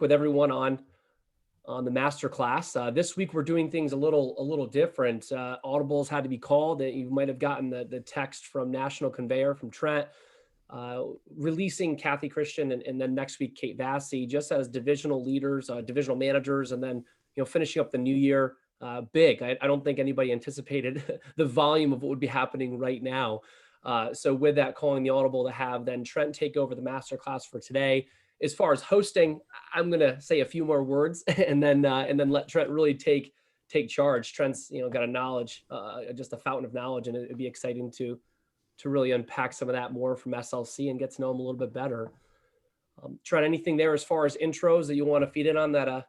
with everyone on the Masterclass. This week we're doing things a little different. Audibles had to be called. You might have gotten the text from National Conveyor from Trent, releasing Kathy Christian and then next week Kate Vassy just as divisional leaders, divisional managers, and then finishing up the new year big. I don't think anybody anticipated the volume of what would be happening right now. So with that, calling the audible to have then Trent take over the Masterclass for today. As far as hosting, I'm gonna say a few more words and then let Trent really take charge. Trent's got a knowledge, just a fountain of knowledge, and it'd be exciting to really unpack some of that more from SLC and get to know him a little bit better. Trent, anything there as far as intros that you want to feed in on that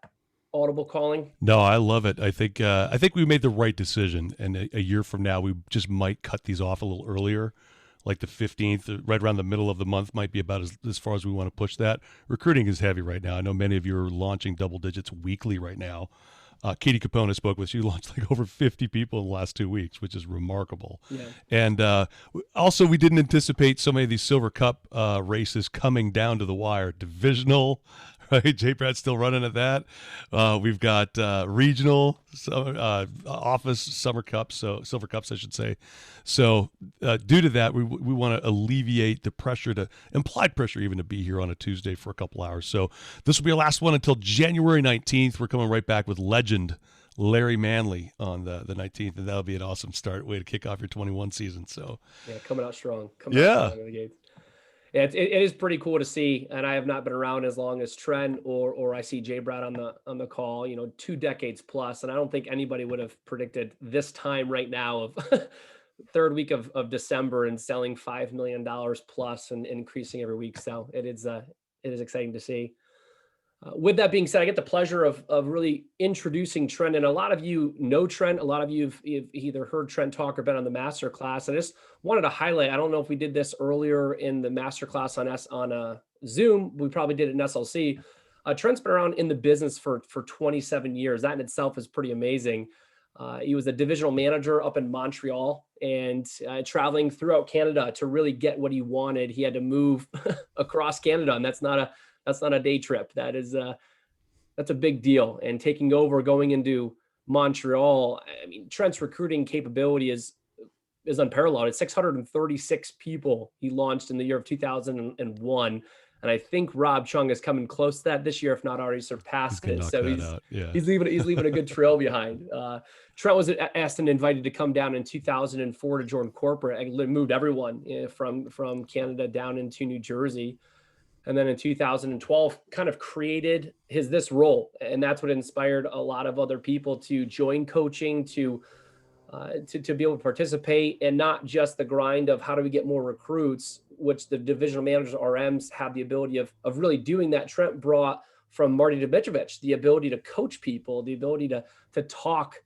audible calling? No, I love it. I think we made the right decision, and a year from now, we just might cut these off a little earlier, like the 15th, right around the middle of the month, might be about as far as we want to push that. Recruiting is heavy right now. I know many of you are launching double digits weekly right now. Katie Capone spoke with. She launched like over 50 people in the last 2 weeks, which is remarkable. Yeah. And also, we didn't anticipate so many of these Silver Cup races coming down to the wire. Divisional, right? Jay Brad's still running at that. We've got regional, office, summer cups, so Silver Cups, I should say. So due to that, we want to alleviate the pressure, to implied pressure even, to be here on a Tuesday for a couple hours. So this will be our last one until January 19th. We're coming right back with legend Larry Manley on the 19th, and that'll be an awesome start, way to kick off your 21 season. So Yeah, coming out strong. Coming out yeah, strong out of the gates. Yeah, it is pretty cool to see, and I have not been around as long as Trent or I see Jay Brad on the call. 2 decades plus, and I don't think anybody would have predicted this time right now of third week of December and selling $5 million plus and increasing every week. So it is exciting to see. With that being said, I get the pleasure of really introducing Trent, and a lot of you know Trent. A lot of you've either heard Trent talk or been on the master class. I just wanted to highlight. I don't know if we did this earlier in the master class on Zoom. We probably did it in SLC. Trent's been around in the business for 27 years. That in itself is pretty amazing. He was a divisional manager up in Montreal and traveling throughout Canada to really get what he wanted. He had to move across Canada, and that's not a day trip. That's a big deal. And taking over, going into Montreal, I mean, Trent's recruiting capability is unparalleled. It's 636 people he launched in the year of 2001. And I think Rob Chung is coming close to that this year, if not already he's surpassed gonna it. knock So that he's out. Yeah. he's leaving a good trail behind. Trent was asked and invited to come down in 2004 to join corporate. I moved everyone from Canada down into New Jersey. And then in 2012 kind of created this role, and that's what inspired a lot of other people to join coaching, to be able to participate, and not just the grind of how do we get more recruits, which the divisional managers, RMs, have the ability of really doing that. Trent brought from Marty Dmitrovic the ability to coach people, the ability to talk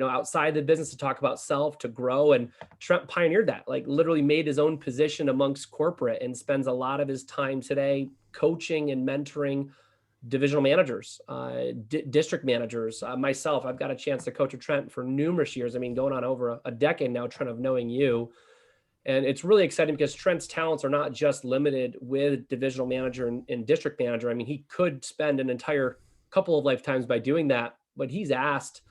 outside the business, to talk about self, to grow. And Trent pioneered that, like literally made his own position amongst corporate, and spends a lot of his time today coaching and mentoring divisional managers, district managers. Myself, I've got a chance to coach with Trent for numerous years. I mean, going on over a decade now, Trent, of knowing you. And it's really exciting because Trent's talents are not just limited with divisional manager and district manager. I mean, he could spend an entire couple of lifetimes by doing that, but he's asked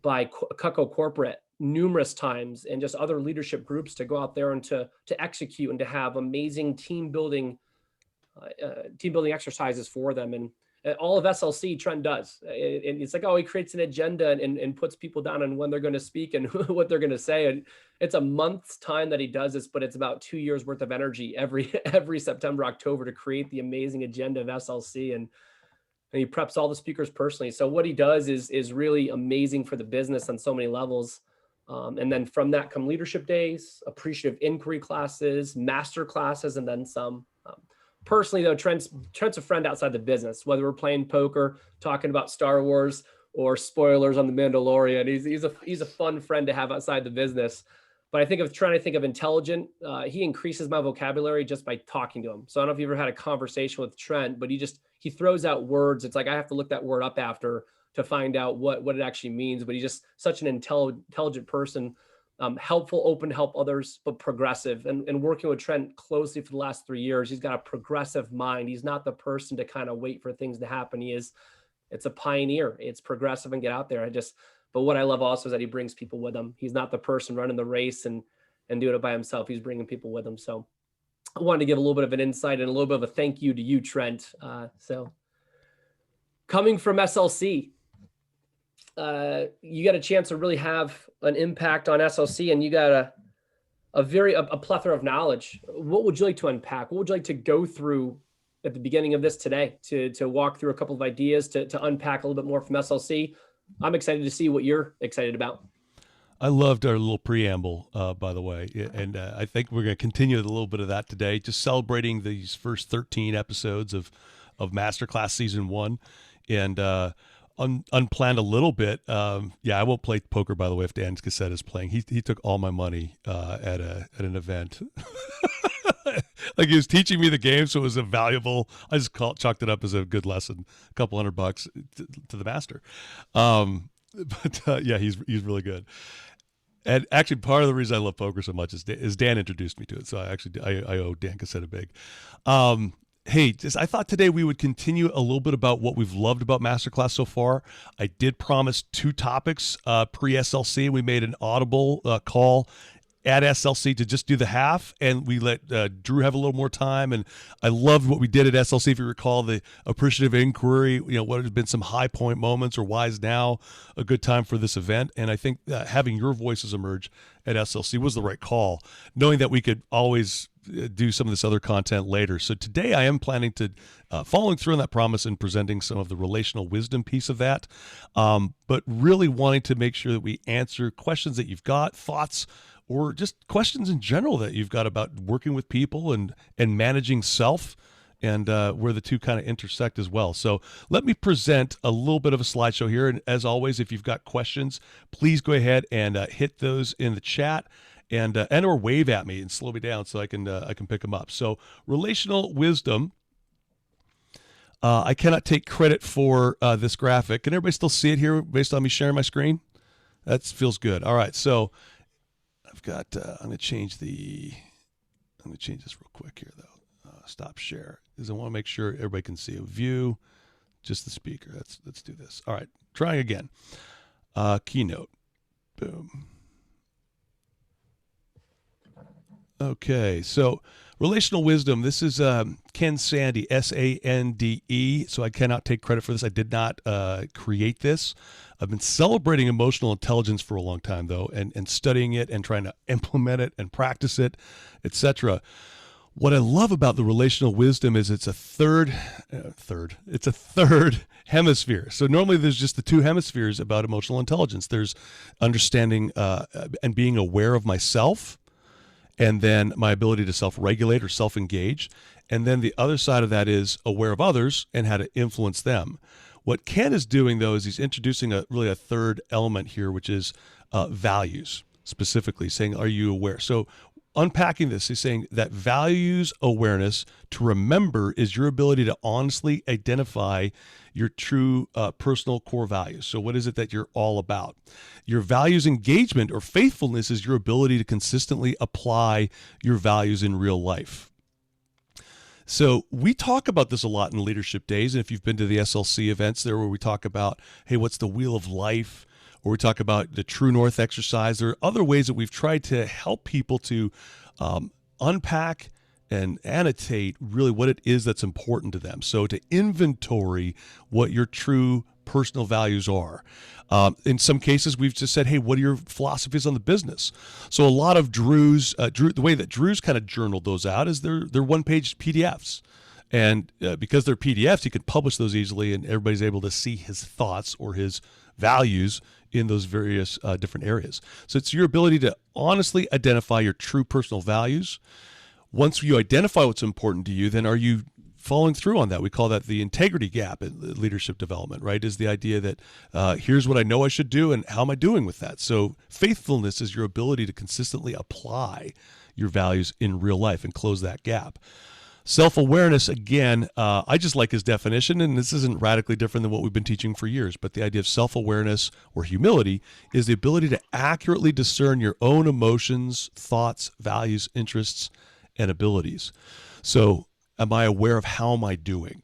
by Cutco Corporate numerous times, and just other leadership groups, to go out there and to execute and to have amazing team building exercises for them. And all of SLC, Trent does. And it's like, oh, he creates an agenda and puts people down on when they're going to speak and what they're going to say. And it's a month's time that he does this, but it's about 2 years worth of energy every September, October, to create the amazing agenda of SLC. And he preps all the speakers personally. So what he does is really amazing for the business on so many levels. And then from that come leadership days, appreciative inquiry classes, master classes, and then some. Personally, though, Trent's a friend outside the business, whether we're playing poker, talking about Star Wars, or spoilers on The Mandalorian. He's a fun friend to have outside the business. But I think of trying to think of intelligent. He increases my vocabulary just by talking to him. So I don't know if you ever had a conversation with Trent, but he throws out words. It's like I have to look that word up after to find out what it actually means. But he's just such an intelligent person. helpful, open to help others, but progressive. And working with Trent closely for the last 3 years, he's got a progressive mind. He's not the person to kind of wait for things to happen. It's a pioneer. It's progressive and get out there. But what I love also is that he brings people with him. He's not the person running the race and doing it by himself. He's bringing people with him. So I wanted to give a little bit of an insight and a little bit of a thank you to you, Trent. So coming from SLC, you got a chance to really have an impact on SLC, and you got a plethora of knowledge. What would you like to unpack? What would you like to go through at the beginning of this today to walk through a couple of ideas to unpack a little bit more from SLC? I'm excited to see what you're excited about. I loved our little preamble, by the way, and I think we're going to continue with a little bit of that today, just celebrating these first 13 episodes of Masterclass Season 1, and unplanned a little bit. Yeah, I won't play poker, by the way, if Dan's cassette is playing. He took all my money at an event. Like, he was teaching me the game, so it was a valuable. I just chalked it up as a good lesson, a couple $100 to the master. But yeah, he's really good. And actually, part of the reason I love poker so much is Dan introduced me to it. So I owe Dan Cassetta big. Hey, I thought today we would continue a little bit about what we've loved about Masterclass so far. I did promise 2 topics pre-SLC. We made an audible call at SLC to just do the half, and we let Drew have a little more time. And I loved what we did at SLC. If you recall, the appreciative inquiry, what have been some high point moments, or why is now a good time for this event? And I think having your voices emerge at SLC was the right call, knowing that we could always do some of this other content later. So today I am planning to following through on that promise and presenting some of the relational wisdom piece of that, but really wanting to make sure that we answer questions that you've got, thoughts, or just questions in general that you've got about working with people and managing self, and where the two kind of intersect as well. So let me present a little bit of a slideshow here. And as always, if you've got questions, please go ahead and hit those in the chat, and or wave at me and slow me down so I can pick them up. So relational wisdom. I cannot take credit for this graphic. Can everybody still see it here based on me sharing my screen? That feels good. All right, so I've got. I'm going to change this real quick here, though. Stop share, because I want to make sure everybody can see a view, just the speaker. Let's do this. All right, trying again. Keynote. Boom. Okay, so relational wisdom. This is Ken Sande, Sande. So I cannot take credit for this. I did not create this. I've been celebrating emotional intelligence for a long time, though, and studying it and trying to implement it and practice it, etc. What I love about the relational wisdom is it's a third hemisphere. So normally there's just the 2 hemispheres about emotional intelligence. There's understanding and being aware of myself, and then my ability to self-regulate or self-engage. And then the other side of that is aware of others and how to influence them. What Ken is doing, though, is he's introducing a third element here, which is values, specifically saying, are you aware? So unpacking this, he's saying that values awareness, to remember, is your ability to honestly identify your true personal core values. So what is it that you're all about? Your values engagement or faithfulness is your ability to consistently apply your values in real life. So we talk about this a lot in leadership days. And if you've been to the SLC events there, where we talk about, hey, what's the wheel of life? Or we talk about the True North exercise. There are other ways that we've tried to help people to unpack and annotate really what it is that's important to them. So to inventory what your true personal values are. In some cases, we've just said, hey, what are your philosophies on the business? So a lot of Drew's, the way that Drew's kind of journaled those out is they're one-page PDFs. And because they're PDFs, he can publish those easily, and everybody's able to see his thoughts or his values in those various different areas. So it's your ability to honestly identify your true personal values. Once you identify what's important to you, then are you following through on that? We call that the integrity gap in leadership development, right? Is the idea that here's what I know I should do, and how am I doing with that? So faithfulness is your ability to consistently apply your values in real life and close that gap. Self-awareness, again, I just like his definition, and this isn't radically different than what we've been teaching for years, but the idea of self-awareness or humility is the ability to accurately discern your own emotions, thoughts, values, interests, and abilities. So am I aware of how am I doing?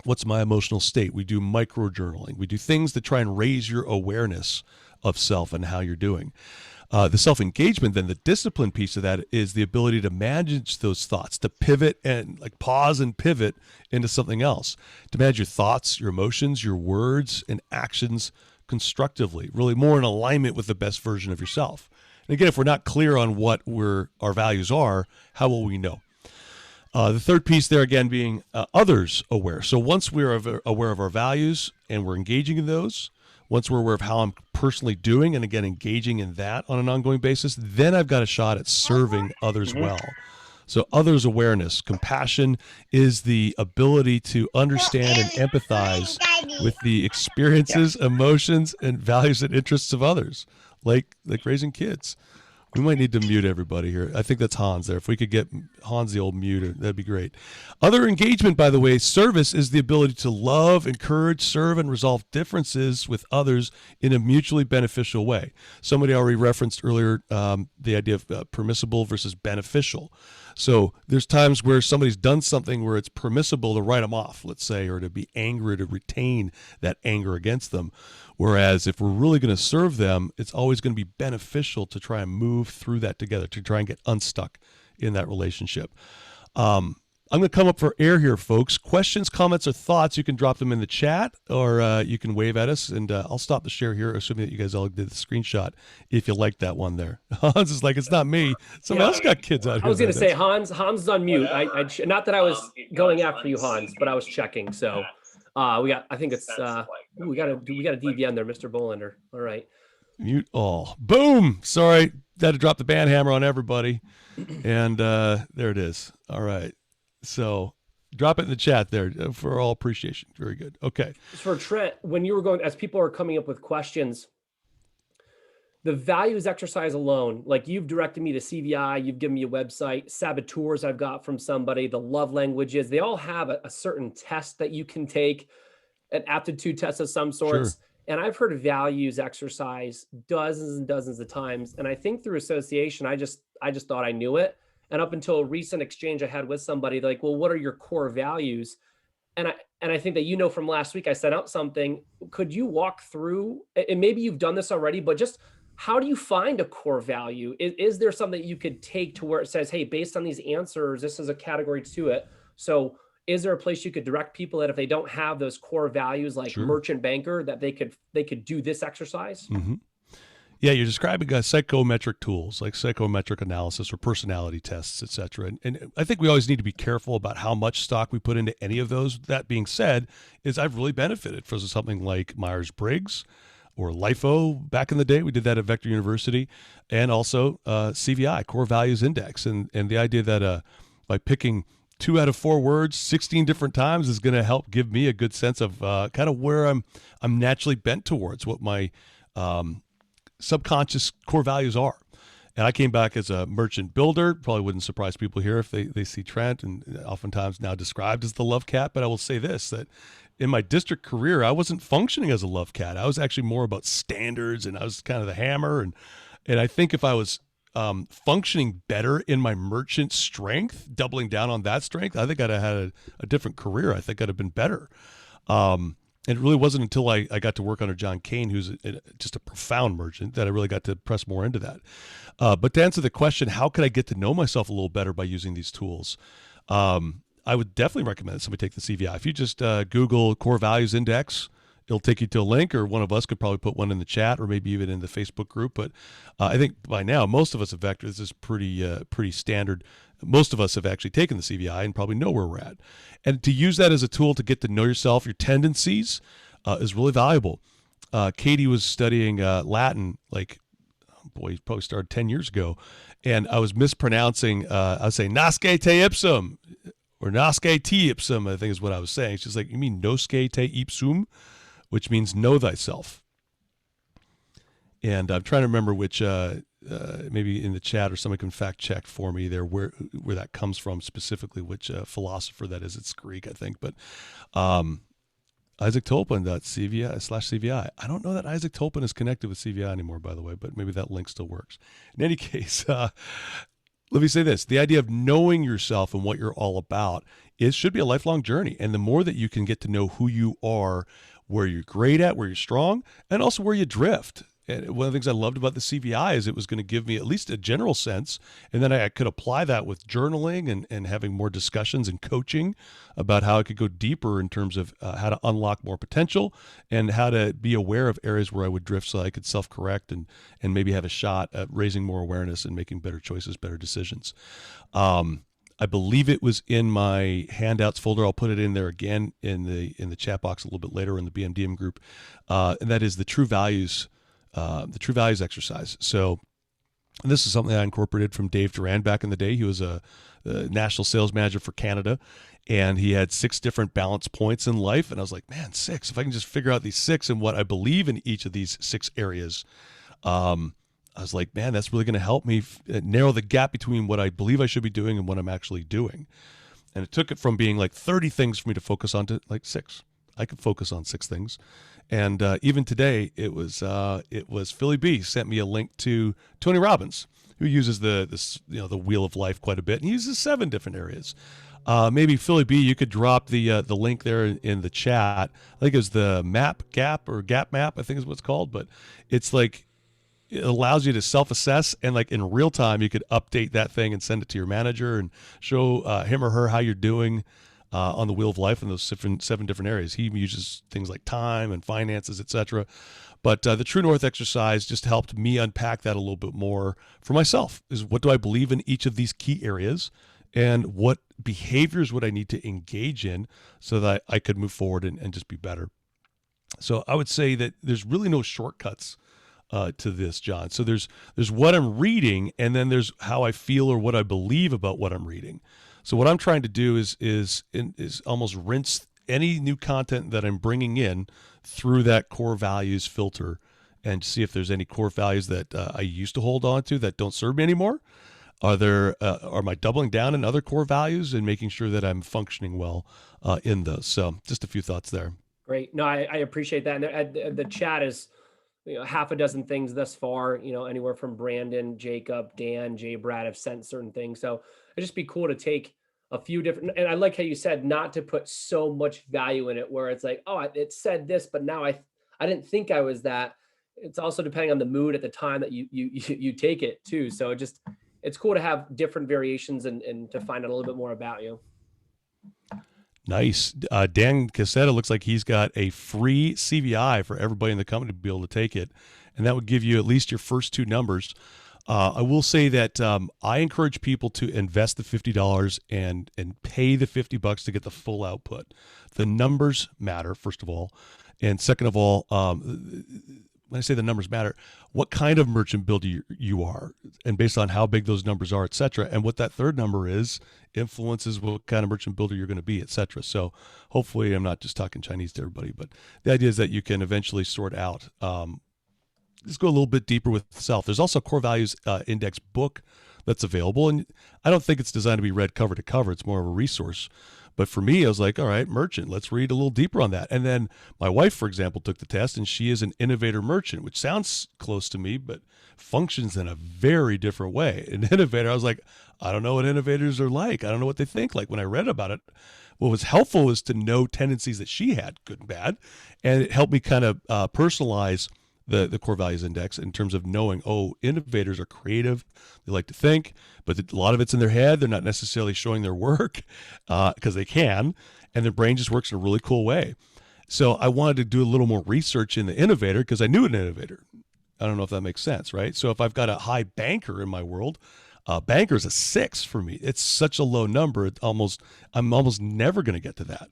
What's my emotional state? We do micro-journaling. We do things that try and raise your awareness of self and how you're doing. The self-engagement, then the discipline piece of that is the ability to manage those thoughts, to pivot and like pause and pivot into something else, to manage your thoughts, your emotions, your words and actions constructively, really more in alignment with the best version of yourself. And again, if we're not clear on what our values are, how will we know? The third piece there, again, being others aware. So once we're aware of our values and we're engaging in those, once we're aware of how I'm personally doing and, again, engaging in that on an ongoing basis, then I've got a shot at serving others well. So others awareness, compassion is the ability to understand and empathize with the experiences, emotions, and values and interests of others, like raising kids. We might need to mute everybody here. I think that's Hans there. If we could get Hans the old mute, that'd be great. Other engagement, by the way, service is the ability to love, encourage, serve, and resolve differences with others in a mutually beneficial way. Somebody already referenced earlier the idea of permissible versus beneficial. So there's times where somebody's done something where it's permissible to write them off, let's say, or to be angry, to retain that anger against them. Whereas if we're really going to serve them, it's always going to be beneficial to try and move through that together, to try and get unstuck in that relationship. I'm going to come up for air here, folks. Questions, comments, or thoughts, you can drop them in the chat, or you can wave at us, and I'll stop the share here, assuming that you guys all did the screenshot, if you like that one there. Hans is like, it's not me. Somebody else got kids out here. I was going to say, Hans is on mute. Not that I was going after you, Hans, but I was checking, so... I think it's we got a DVN there, Mr. Bolander. All right. Mute all. Boom. Sorry. Had to drop the band hammer on everybody. And there it is. All right. So drop it in the chat there for all appreciation. Very good. Okay. For Trent, when you were going, as people are coming up with questions, the values exercise alone, like you've directed me to CVI, you've given me a website, saboteurs I've got from somebody, the love languages, they all have a certain test that you can take, an aptitude test of some sorts. Sure. And I've heard values exercise dozens and dozens of times. And I think through association, I just thought I knew it. And up until a recent exchange I had with somebody, like, well, what are your core values? And I think that, from last week, I sent out something. Could you walk through, and maybe you've done this already, but just how do you find a core value? Is there something that you could take to where it says, hey, based on these answers, this is a category to it. So is there a place you could direct people that if they don't have those core values, like Sure. merchant banker, that they could do this exercise? Mm-hmm. Yeah, you're describing psychometric tools like psychometric analysis or personality tests, et cetera. And I think we always need to be careful about how much stock we put into any of those. That being said, I've really benefited from something like Myers-Briggs or LIFO back in the day. We did that at Vector University, and also CVI, Core Values Index. And the idea that by picking 2 out of 4 words 16 different times is going to help give me a good sense of kind of where I'm naturally bent towards, what my subconscious core values are. And I came back as a merchant builder. Probably wouldn't surprise people here if they see Trent, and oftentimes now described as the love cat. But I will say this, that in my district career, I wasn't functioning as a love cat. I was actually more about standards, and I was kind of the hammer. And I think if I was functioning better in my merchant strength, doubling down on that strength, I think I'd have had a different career. I think I'd have been better. And it really wasn't until I got to work under John Kane, who's just a profound merchant, that I really got to press more into that. But to answer the question, how could I get to know myself a little better by using these tools? I would definitely recommend that somebody take the CVI. If you just Google Core Values Index, it'll take you to a link, or one of us could probably put one in the chat, or maybe even in the Facebook group. But I think by now, most of us at Vector, this is pretty standard. Most of us have actually taken the CVI and probably know where we're at. And to use that as a tool to get to know yourself, your tendencies, is really valuable. Katie was studying Latin, he probably started 10 years ago, and I was mispronouncing, I was saying nasce te ipsum, or nasce te ipsum, I think is what I was saying. She's like, you mean nosce te ipsum, which means know thyself. And I'm trying to remember which, maybe in the chat or somebody can fact check for me there where that comes from specifically, which philosopher that is. It's Greek, I think, but um, Isaac Tolpin.cvi/CVI. I don't know that Isaac Tolpin is connected with CVI anymore, by the way, but maybe that link still works. In any case, let me say this. The idea of knowing yourself and what you're all about should be a lifelong journey. And the more that you can get to know who you are, where you're great at, where you're strong, and also where you drift. And one of the things I loved about the CVI is it was going to give me at least a general sense. And then I could apply that with journaling and having more discussions and coaching about how I could go deeper in terms of how to unlock more potential and how to be aware of areas where I would drift so I could self-correct and maybe have a shot at raising more awareness and making better choices, better decisions. I believe it was in my handouts folder. I'll put it in there again in the chat box a little bit later in the BMDM group. And that is the true values exercise. So this is something I incorporated from Dave Duran back in the day. He was a national sales manager for Canada, and he had 6 different balance points in life. And I was like, man, 6, if I can just figure out these 6 and what I believe in each of these 6 areas, I was like, man, that's really going to help me narrow the gap between what I believe I should be doing and what I'm actually doing. And it took it from being like 30 things for me to focus on to like 6. I could focus on 6 things. And even today, it was Philly B sent me a link to Tony Robbins, who uses the Wheel of Life quite a bit, and he uses 7 different areas. Maybe Philly B, you could drop the link there in the chat. I think it's the Gap Map, I think is what it's called, but it's like it allows you to self-assess, and like in real time, you could update that thing and send it to your manager and show him or her how you're doing on the Wheel of Life in those 7 different areas. He uses things like time and finances, etc. But the True North exercise just helped me unpack that a little bit more for myself. Is what do I believe in each of these key areas, and what behaviors would I need to engage in so that I could move forward and just be better. So I would say that there's really no shortcuts to this, John. So there's what I'm reading, and then there's how I feel or what I believe about what I'm reading. So what I'm trying to do is almost rinse any new content that I'm bringing in through that core values filter, and see if there's any core values that I used to hold on to that don't serve me anymore. Am I doubling down in other core values and making sure that I'm functioning well in those? So just a few thoughts there. Great. No, I appreciate that. And the chat is, half a dozen things thus far, anywhere from Brandon, Jacob, Dan, Jay, Brad have sent certain things. So it'd just be cool to take a few different, and I like how you said not to put so much value in it where it's like, oh, it said this, but now I didn't think I was that. It's also depending on the mood at the time that you take it too. So it's cool to have different variations and to find out a little bit more about you. Nice. Dan Cassetta looks like he's got a free CVI for everybody in the company to be able to take it. And that would give you at least your first 2 numbers. I will say that I encourage people to invest the $50 and pay the $50 to get the full output. The numbers matter, first of all. And second of all, when I say the numbers matter, what kind of merchant builder you are, and based on how big those numbers are, et cetera. And what that third number is influences what kind of merchant builder you're going to be, et cetera. So hopefully I'm not just talking Chinese to everybody, but the idea is that you can eventually sort out. Let's go a little bit deeper with self. There's also a core values index book that's available. And I don't think it's designed to be read cover to cover. It's more of a resource. But for me, I was like, all right, merchant, let's read a little deeper on that. And then my wife, for example, took the test, and she is an innovator merchant, which sounds close to me, but functions in a very different way. An innovator, I was like, I don't know what innovators are like. I don't know what they think like. When I read about it, what was helpful was to know tendencies that she had, good and bad. And it helped me kind of personalize the core values index in terms of knowing, innovators are creative. They like to think, but a lot of it's in their head. They're not necessarily showing their work because they can, and their brain just works in a really cool way. So I wanted to do a little more research in the innovator because I knew an innovator. I don't know if that makes sense, right? So if I've got a high banker in my world, banker is a 6 for me. It's such a low number. I'm almost never going to get to that.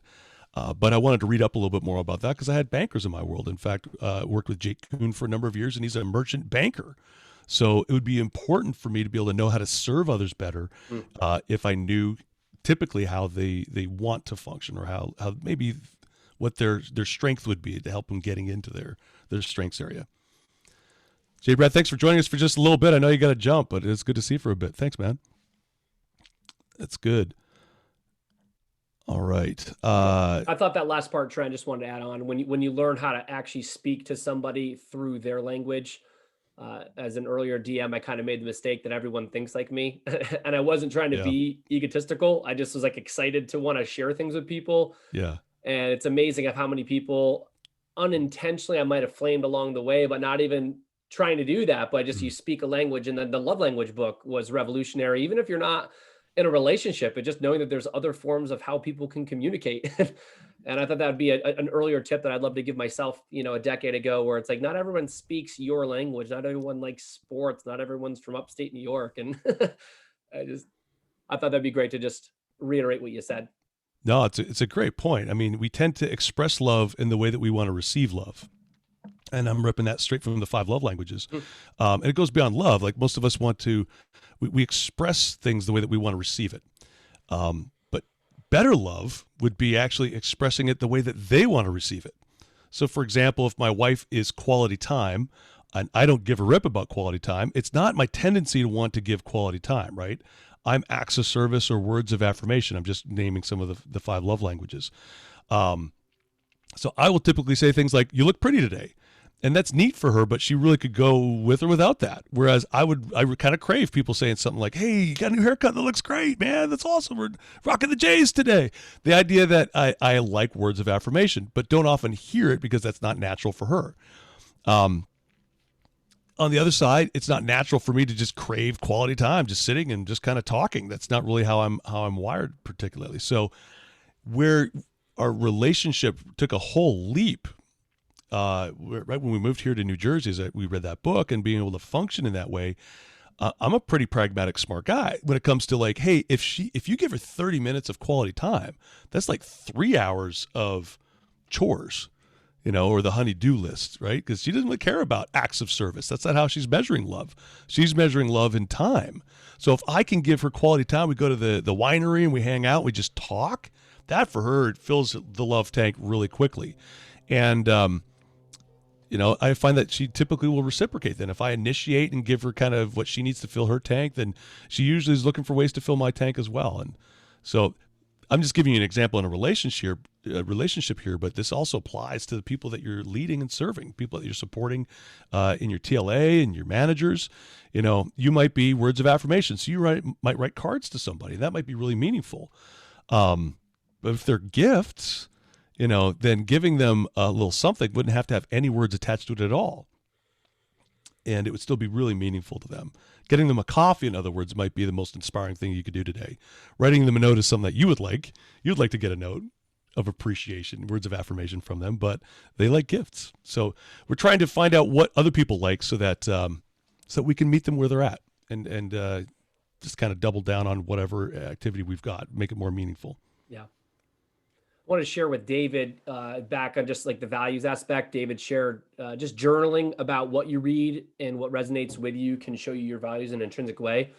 But I wanted to read up a little bit more about that because I had bankers in my world. In fact, worked with Jake Kuhn for a number of years, and he's a merchant banker. So it would be important for me to be able to know how to serve others better if I knew typically how they want to function, or how maybe what their strength would be to help them getting into their strengths area. Jay Brad, thanks for joining us for just a little bit. I know you got to jump, but it's good to see you for a bit. Thanks, man. That's good. All right. I thought that last part, Trent, just wanted to add on. When you learn how to actually speak to somebody through their language, as an earlier DM, I kind of made the mistake that everyone thinks like me, and I wasn't trying to Yeah. be egotistical. I just was like excited to want to share things with people. Yeah. And it's amazing of how many people unintentionally I might have flamed along the way, but not even trying to do that. But just you speak a language, and then the love language book was revolutionary. Even if you're not in a relationship, but just knowing that there's other forms of how people can communicate. And I thought that would be an earlier tip that I'd love to give myself, a decade ago, where it's like, not everyone speaks your language. Not everyone likes sports. Not everyone's from upstate New York. And I thought that'd be great to just reiterate what you said. No, it's a great point. I mean, we tend to express love in the way that we want to receive love. And I'm ripping that straight from the 5 love languages. And it goes beyond love. Like most of us we express things the way that we want to receive it. But better love would be actually expressing it the way that they want to receive it. So for example, if my wife is quality time and I don't give a rip about quality time, it's not my tendency to want to give quality time, right? I'm acts of service or words of affirmation. I'm just naming some of the 5 love languages. So I will typically say things like, "You look pretty today." And that's neat for her, but she really could go with or without that. Whereas I would kind of crave people saying something like, "Hey, you got a new haircut that looks great, man. That's awesome. We're rocking the Jays today." The idea that I like words of affirmation, but don't often hear it because that's not natural for her. On the other side, it's not natural for me to just crave quality time, just sitting and just kind of talking. That's not really how I'm wired particularly. So where our relationship took a whole leap, right when we moved here to New Jersey, is that we read that book and being able to function in that way. I'm a pretty pragmatic, smart guy when it comes to like, hey, if you give her 30 minutes of quality time, that's like 3 hours of chores, or the honey-do list, right? Because she doesn't really care about acts of service. That's not how she's measuring love. She's measuring love in time. So if I can give her quality time, we go to the winery and we hang out, we just talk, that for her, it fills the love tank really quickly. And, I find that she typically will reciprocate. Then if I initiate and give her kind of what she needs to fill her tank, then she usually is looking for ways to fill my tank as well. And so I'm just giving you an example in a relationship here, but this also applies to the people that you're leading and serving, people that you're supporting in your TLA and your managers. You might be words of affirmation. So you might write cards to somebody. That might be really meaningful. But if they're gifts, then giving them a little something wouldn't have to have any words attached to it at all. And it would still be really meaningful to them. Getting them a coffee, in other words, might be the most inspiring thing you could do today. Writing them a note is something that you would like. You'd like to get a note of appreciation, words of affirmation from them, but they like gifts. So we're trying to find out what other people like so that we can meet them where they're at and just kind of double down on whatever activity we've got, make it more meaningful. Yeah. I want to share with David back on just like the values aspect. David shared just journaling about what you read and what resonates with you can show you your values in an intrinsic way.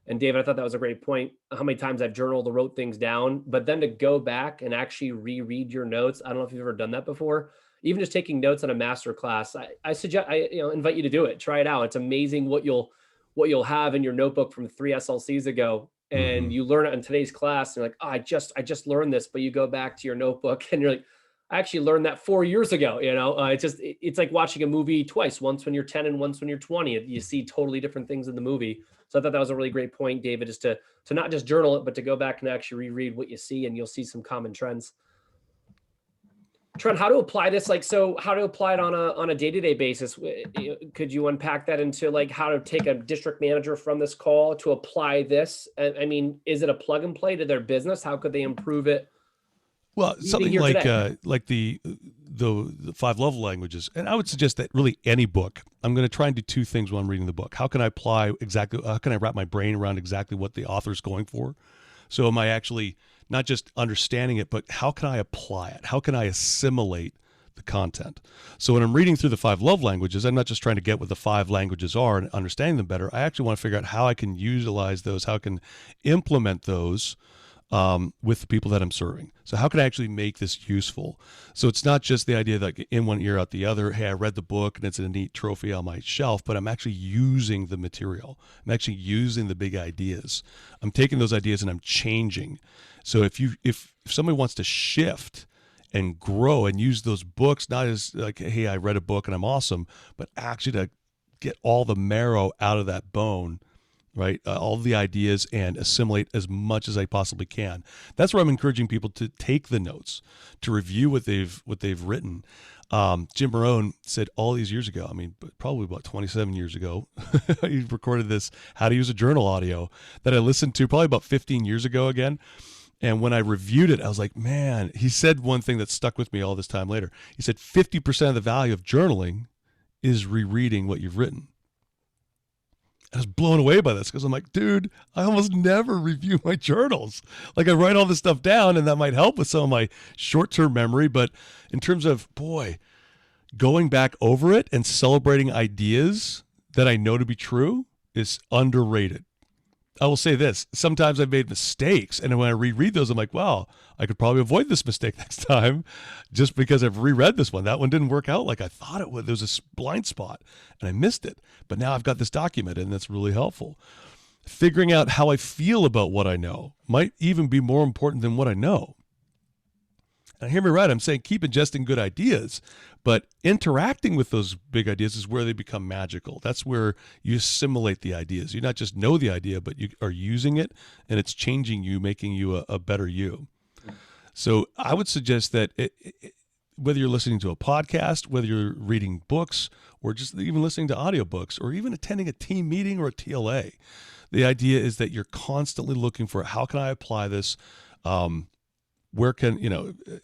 And David, I thought that was a great point. How many times I've journaled or wrote things down, but then to go back and actually reread your notes. I don't know if you've ever done that before. Even just taking notes on a Masterclass, I suggest, invite you to do it. Try it out. It's amazing what you'll have in your notebook from 3 SLCs ago. And you learn it in today's class. And you're like, oh, I just learned this, but you go back to your notebook and you're like, I actually learned that 4 years ago. It's like watching a movie twice, once when you're 10 and once when you're 20. You see totally different things in the movie. So I thought that was a really great point, David, is to not just journal it, but to go back and actually reread what you see, and you'll see some common trends. Trent, how to apply this? How to apply it on a day-to-day basis? Could you unpack that into like how to take a district manager from this call to apply this? I mean, is it a plug and play to their business? How could they improve it? Well, something like the 5 love languages, and I would suggest that really any book. I'm going to try and do 2 things when I'm reading the book. How can I wrap my brain around exactly what the author's going for? So am I actually not just understanding it, but how can I apply it? How can I assimilate the content? So when I'm reading through the 5 love languages, I'm not just trying to get what the 5 languages are and understanding them better. I actually want to figure out how I can utilize those, how I can implement those with the people that I'm serving. So how can I actually make this useful? So it's not just the idea that in one ear out the other, hey, I read the book and it's a neat trophy on my shelf, but I'm actually using the material. I'm actually using the big ideas. I'm taking those ideas and I'm changing. So if somebody wants to shift and grow and use those books, not as like, hey, I read a book and I'm awesome, but actually to get all the marrow out of that bone, right? All the ideas and assimilate as much as I possibly can. That's where I'm encouraging people to take the notes, to review what they've written. Jim Marone said all these years ago, I mean, probably about 27 years ago, he recorded this How to Use a Journal audio that I listened to probably about 15 years ago again. And when I reviewed it, I was like, man, he said one thing that stuck with me all this time later. He said 50% of the value of journaling is rereading what you've written. I was blown away by this because I'm like, dude, I almost never review my journals. Like I write all this stuff down and that might help with some of my short-term memory. But in terms of, boy, going back over it and celebrating ideas that I know to be true is underrated. I will say this. Sometimes I've made mistakes. And when I reread those, I'm like, wow, I could probably avoid this mistake next time just because I've reread this one. That one didn't work out like I thought it would. There was a blind spot and I missed it. But now I've got this documented and that's really helpful. Figuring out how I feel about what I know might even be more important than what I know. And hear me right, I'm saying keep ingesting good ideas, but interacting with those big ideas is where they become magical. That's where you assimilate the ideas. You not just know the idea, but you are using it, and it's changing you, making you a better you. So I would suggest that whether you're listening to a podcast, whether you're reading books, or just even listening to audiobooks, or even attending a team meeting or a TLA, the idea is that you're constantly looking for how can I apply this. Where can,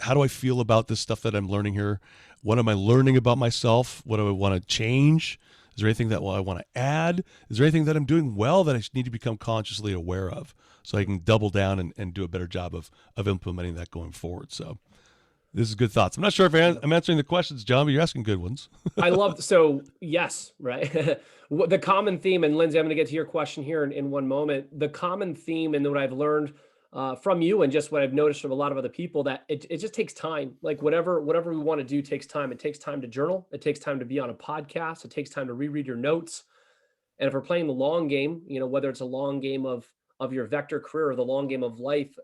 how do I feel about this stuff that I'm learning here? What am I learning about myself? What do I want to change? Is there anything that I want to add? Is there anything that I'm doing well that I need to become consciously aware of so I can double down and do a better job of implementing that going forward? So this is good thoughts. I'm not sure if I'm answering the questions, John, but you're asking good ones. I love, so yes, right. The common theme, and Lindsay, I'm going to get to your question here in one moment. The common theme and what I've learned from you and just what I've noticed from a lot of other people, that it just takes time. Like whatever we want to do takes time. It takes time to journal. It takes time to be on a podcast. It takes time to reread your notes. And if we're playing the long game, whether it's a long game of your vector career or the long game of life,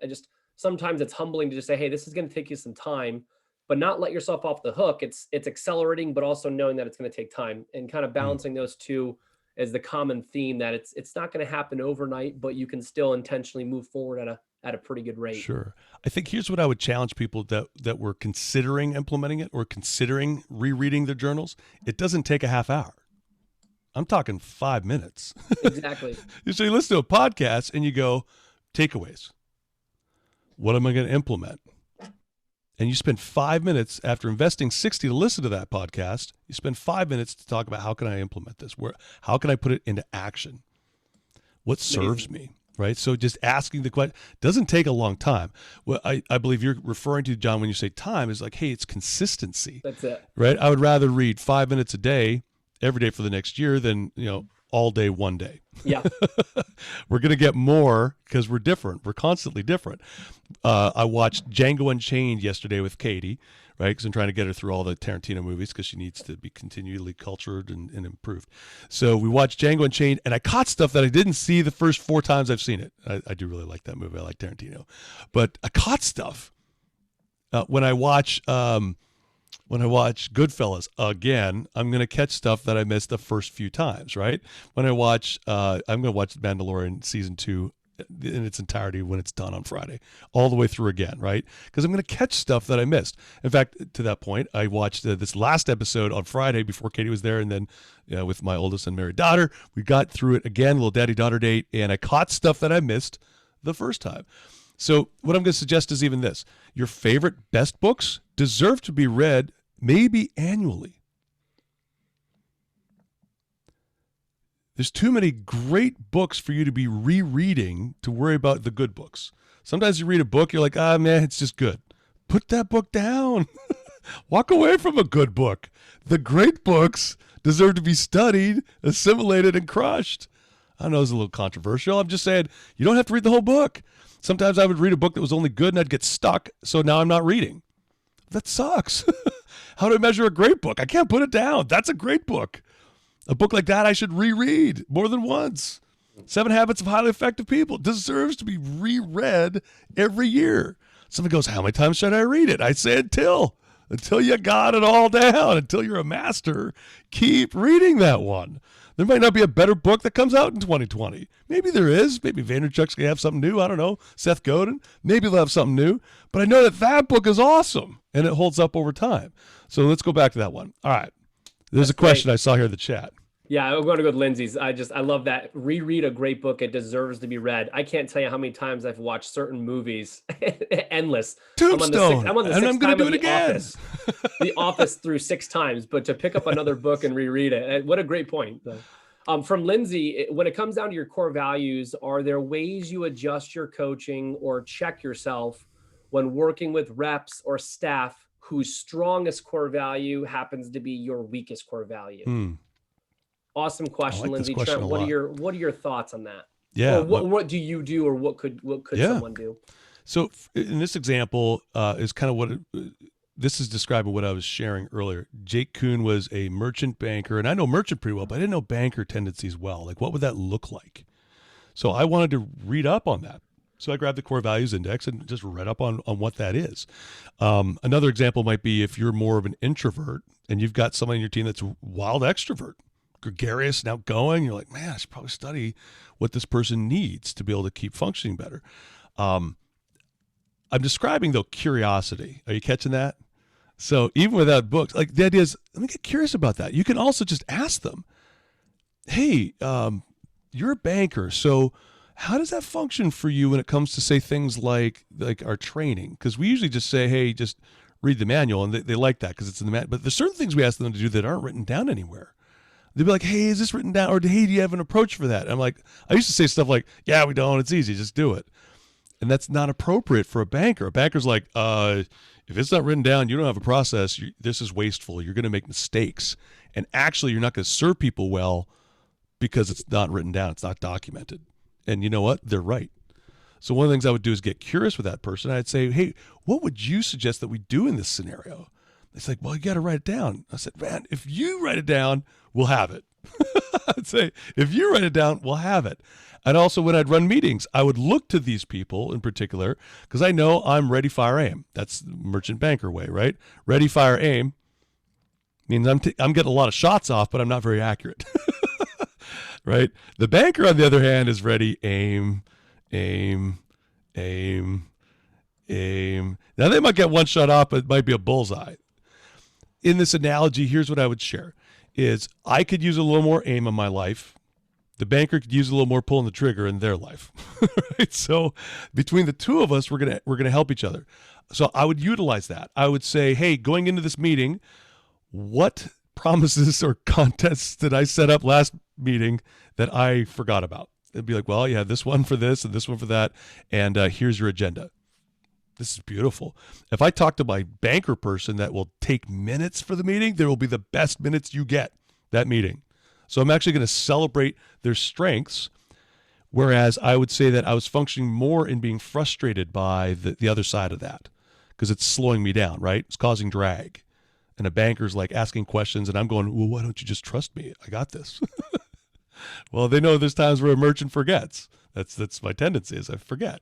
sometimes it's humbling to just say, hey, this is going to take you some time, but not let yourself off the hook. It's accelerating, but also knowing that it's going to take time, and kind of balancing those two as the common theme, that it's not going to happen overnight, but you can still intentionally move forward at a pretty good rate. Sure. I think here's what I would challenge people that were considering implementing it or considering rereading their journals. It doesn't take a half hour. I'm talking 5 minutes. Exactly. So you listen to a podcast and you go, takeaways. What am I going to implement? And you spend 5 minutes after investing 60 to listen to that podcast. You spend 5 minutes to talk about how can I implement this? How can I put it into action? What serves me? Right. So just asking the question doesn't take a long time. Well, I believe you're referring to, John, when you say time, is like, hey, it's consistency. That's it. Right. I would rather read 5 minutes a day every day for the next year than, all day, one day. Yeah. We're going to get more because we're different. We're constantly different. I watched Django Unchained yesterday with Katie, right? Because I'm trying to get her through all the Tarantino movies because she needs to be continually cultured and improved. So we watched Django Unchained, and I caught stuff that I didn't see the first 4 times I've seen it. I do really like that movie. I like Tarantino. But I caught stuff when I watch Goodfellas again. I'm going to catch stuff that I missed the first few times, right? When I watch, I'm going to watch Mandalorian season 2 in its entirety when it's done on Friday, all the way through again, right? Because I'm going to catch stuff that I missed. In fact, to that point, I watched this last episode on Friday before Katie was there, and then with my oldest and married daughter, we got through it again, little daddy-daughter date, and I caught stuff that I missed the first time. So what I'm going to suggest is even this. Your favorite best books deserve to be read maybe annually. There's too many great books for you to be rereading to worry about the good books. Sometimes you read a book, you're like, man, it's just good. Put that book down. Walk away from a good book. The great books deserve to be studied, assimilated, and crushed. I know it's a little controversial. I'm just saying you don't have to read the whole book. Sometimes I would read a book that was only good and I'd get stuck. So now I'm not reading. That sucks. How do I measure a great book? I can't put it down. That's a great book. A book like that I should reread more than once. 7 Habits of Highly Effective People deserves to be reread every year. Somebody goes, how many times should I read it? I say until you got it all down, until you're a master, keep reading that one. There might not be a better book that comes out in 2020. Maybe there is. Maybe Vaynerchuk's going to have something new. I don't know. Seth Godin. Maybe they'll have something new. But I know that book is awesome, and it holds up over time. So let's go back to that one. All right. There's a question I saw here in the chat. Yeah, I'm going to go with Lindsay's. I love that. Reread a great book. It deserves to be read. I can't tell you how many times I've watched certain movies. Endless. Tombstone. I'm on the and sixth I'm going time to do of it again. Office. The Office through 6 times, but to pick up another book and reread it. What a great point. From Lindsay, when it comes down to your core values, are there ways you adjust your coaching or check yourself when working with reps or staff whose strongest core value happens to be your weakest core value? Awesome question, like Lindsay. question Trent, what are your thoughts on that? Yeah. Or what do you do, or what could someone do? So in this example is kind of what this is describing what I was sharing earlier. Jake Kuhn was a merchant banker, and I know merchant pretty well, but I didn't know banker tendencies well. Like, what would that look like? So I wanted to read up on that. So I grabbed the core values index and just read up on what that is. Another example might be if you're more of an introvert and you've got someone on your team that's a wild extrovert, gregarious and outgoing. You're like, man, I should probably study what this person needs to be able to keep functioning better. I'm describing, though, curiosity. Are you catching that? So even without books, like the idea is, let me get curious about that. You can also just ask them, hey, you're a banker, so how does that function for you when it comes to, say, things like our training? Because we usually just say, hey, just read the manual, and they like that because it's in the manual. But there's certain things we ask them to do that aren't written down anywhere. They'd be like, hey, is this written down? Or, hey, do you have an approach for that? And I'm like, I used to say stuff like, yeah, we don't. It's easy. Just do it. And that's not appropriate for a banker. A banker's like, if it's not written down, you don't have a process. This is wasteful. You're going to make mistakes. And actually, you're not going to serve people well because it's not written down. It's not documented. And you know what? They're right. So one of the things I would do is get curious with that person. I'd say, hey, what would you suggest that we do in this scenario? It's like, well, you got to write it down. I said, man, if you write it down, we'll have it. I'd say, if you write it down, we'll have it. And also when I'd run meetings, I would look to these people in particular because I know I'm ready, fire, aim. That's the merchant banker way, right? Ready, fire, aim means I'm getting a lot of shots off, but I'm not very accurate, right? The banker, on the other hand, is ready, aim, aim, aim, aim. Now, they might get one shot off, but it might be a bullseye. In this analogy, here's what I would share is I could use a little more aim in my life. The banker could use a little more pulling the trigger in their life. Right? So between the two of us, we're gonna help each other. So I would utilize that. I would say, hey, going into this meeting, what promises or contests did I set up last meeting that I forgot about? It'd be like, well, you have this one for this and this one for that, and here's your agenda. This is beautiful. If I talk to my banker person that will take minutes for the meeting, there will be the best minutes you get that meeting. So I'm actually going to celebrate their strengths, whereas I would say that I was functioning more in being frustrated by the other side of that because it's slowing me down, right? It's causing drag. And a banker's like asking questions, and I'm going, well, why don't you just trust me? I got this. Well, they know there's times where a merchant forgets. That's my tendency is I forget.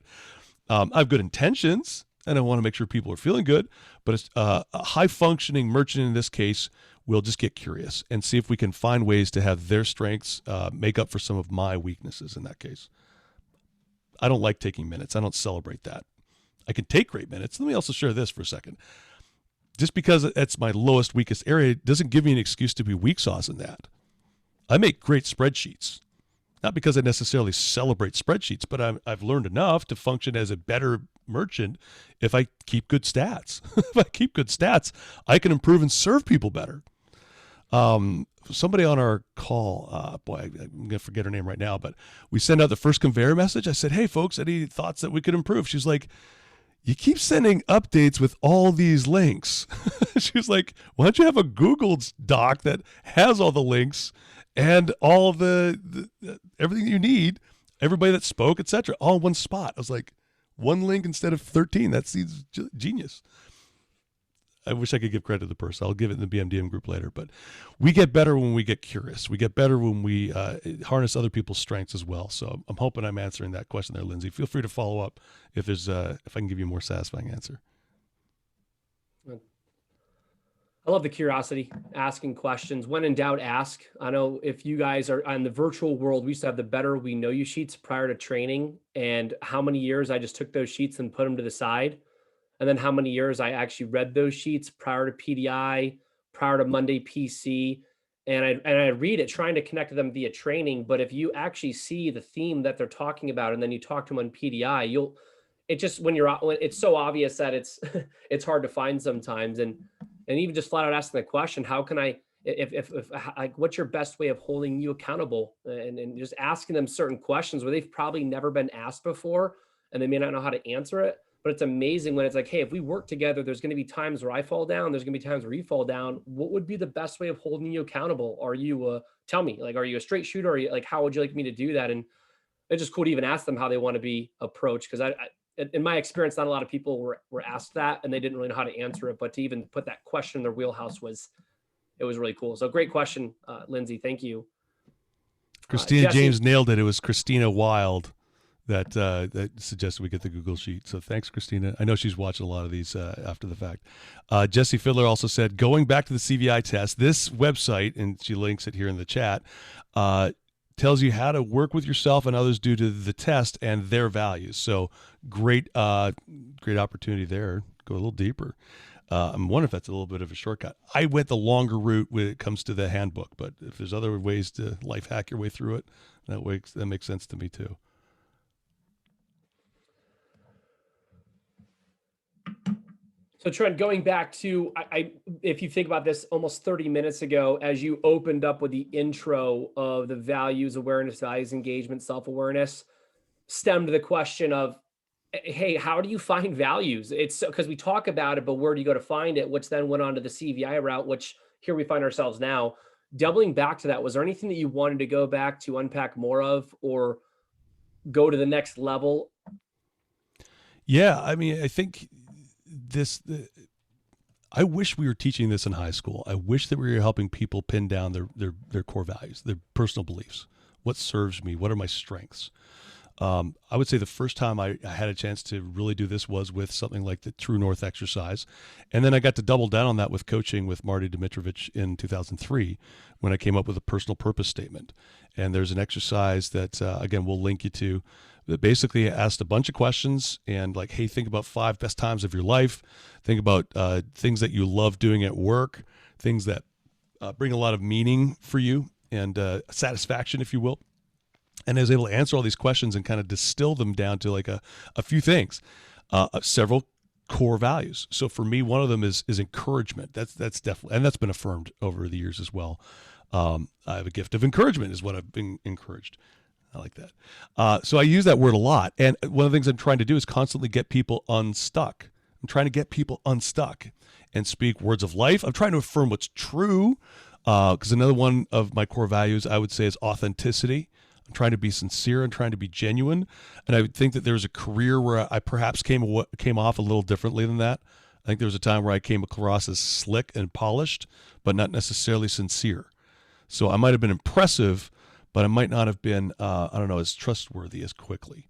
I have good intentions, and I want to make sure people are feeling good, but a high-functioning merchant in this case will just get curious and see if we can find ways to have their strengths make up for some of my weaknesses in that case. I don't like taking minutes. I don't celebrate that. I can take great minutes. Let me also share this for a second. Just because it's my lowest, weakest area doesn't give me an excuse to be weak sauce in that. I make great spreadsheets. Not because I necessarily celebrate spreadsheets, but I've learned enough to function as a better merchant if I keep good stats. If I keep good stats, I can improve and serve people better. Somebody on our call, I'm going to forget her name right now, but we send out the first conveyor message. I said, hey, folks, any thoughts that we could improve? She was like, you keep sending updates with all these links. She was like, why don't you have a Google doc that has all the links and all the everything you need, everybody that spoke, etc., all in one spot. I was like, one link instead of 13. That seems genius. I wish I could give credit to the person. I'll give it in the BMDM group later. But we get better when we get curious. We get better when we harness other people's strengths as well. So I'm hoping I'm answering that question there, Lindsay. Feel free to follow up if there's if I can give you a more satisfying answer. I love the curiosity, asking questions. When in doubt, ask. I know if you guys are on the virtual world, we used to have the Better We Know You sheets prior to training, and how many years I just took those sheets and put them to the side. And then how many years I actually read those sheets prior to PDI, prior to Monday PC. And I read it trying to connect to them via training. But if you actually see the theme that they're talking about, and then you talk to them on PDI, when it's so obvious that it's, it's hard to find sometimes. And even just flat out asking the question, how can I, if like, what's your best way of holding you accountable? And just asking them certain questions where they've probably never been asked before, and they may not know how to answer it. But it's amazing when it's like, hey, if we work together, there's going to be times where I fall down. There's going to be times where you fall down. What would be the best way of holding you accountable? Are you, tell me, like, are you a straight shooter? Are you like, how would you like me to do that? And it's just cool to even ask them how they want to be approached. Cause I in my experience, not a lot of people were asked that and they didn't really know how to answer it, but to even put that question in their wheelhouse was really cool. So great question, Lindsay. Thank you. Christina James nailed it. It was Christina Wild that suggested we get the Google Sheet. So thanks, Christina. I know she's watching a lot of these after the fact. Jesse Fiddler also said, going back to the CVI test, this website, and she links it here in the chat, tells you how to work with yourself and others due to the test and their values. So great opportunity there. Go a little deeper. I'm wondering if that's a little bit of a shortcut. I went the longer route when it comes to the handbook, but if there's other ways to life hack your way through it, that makes sense to me too. So Trent, going back to, if you think about this almost 30 minutes ago, as you opened up with the intro of the values, awareness, values, engagement, self-awareness, stemmed the question of, hey, how do you find values? It's because we talk about it, but where do you go to find it? Which then went on to the CVI route, which here we find ourselves now. Doubling back to that, was there anything that you wanted to go back to unpack more of or go to the next level? Yeah, I mean, I think I wish we were teaching this in high school. I wish that we were helping people pin down their core values, their personal beliefs. What serves me? What are my strengths? I would say the first time I had a chance to really do this was with something like the True North exercise. And then I got to double down on that with coaching with Marty Dimitrovich in 2003 when I came up with a personal purpose statement. And there's an exercise that, again, we'll link you to, that basically asked a bunch of questions and like, hey, think about 5 best times of your life. Think about things that you love doing at work, things that bring a lot of meaning for you and satisfaction, if you will. And I was able to answer all these questions and kind of distill them down to like a few things, several core values. So for me, one of them is encouragement. That's definitely, and that's been affirmed over the years as well. I have a gift of encouragement is what I've been encouraged. I like that. So I use that word a lot. And one of the things I'm trying to do is constantly get people unstuck. I'm trying to get people unstuck and speak words of life. I'm trying to affirm what's true. Because another one of my core values, I would say, is authenticity. I'm trying to be sincere and trying to be genuine. And I would think that there was a career where I perhaps came off a little differently than that. I think there was a time where I came across as slick and polished, but not necessarily sincere. So I might have been impressive, but I might not have been, as trustworthy as quickly.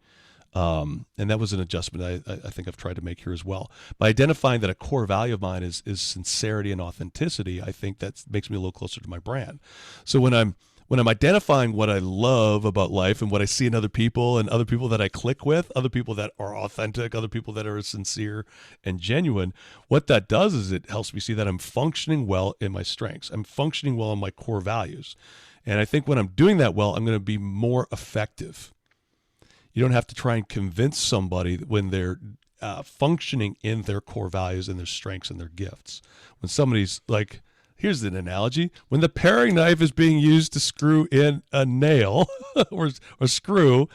And that was an adjustment I think I've tried to make here as well. By identifying that a core value of mine is sincerity and authenticity, I think that makes me a little closer to my brand. So when I'm identifying what I love about life and what I see in other people and other people that I click with, other people that are authentic, other people that are sincere and genuine, what that does is it helps me see that I'm functioning well in my strengths. I'm functioning well in my core values. And I think when I'm doing that well, I'm going to be more effective. You don't have to try and convince somebody when they're functioning in their core values and their strengths and their gifts. When somebody's like, here's an analogy. When the paring knife is being used to screw in a nail or screw,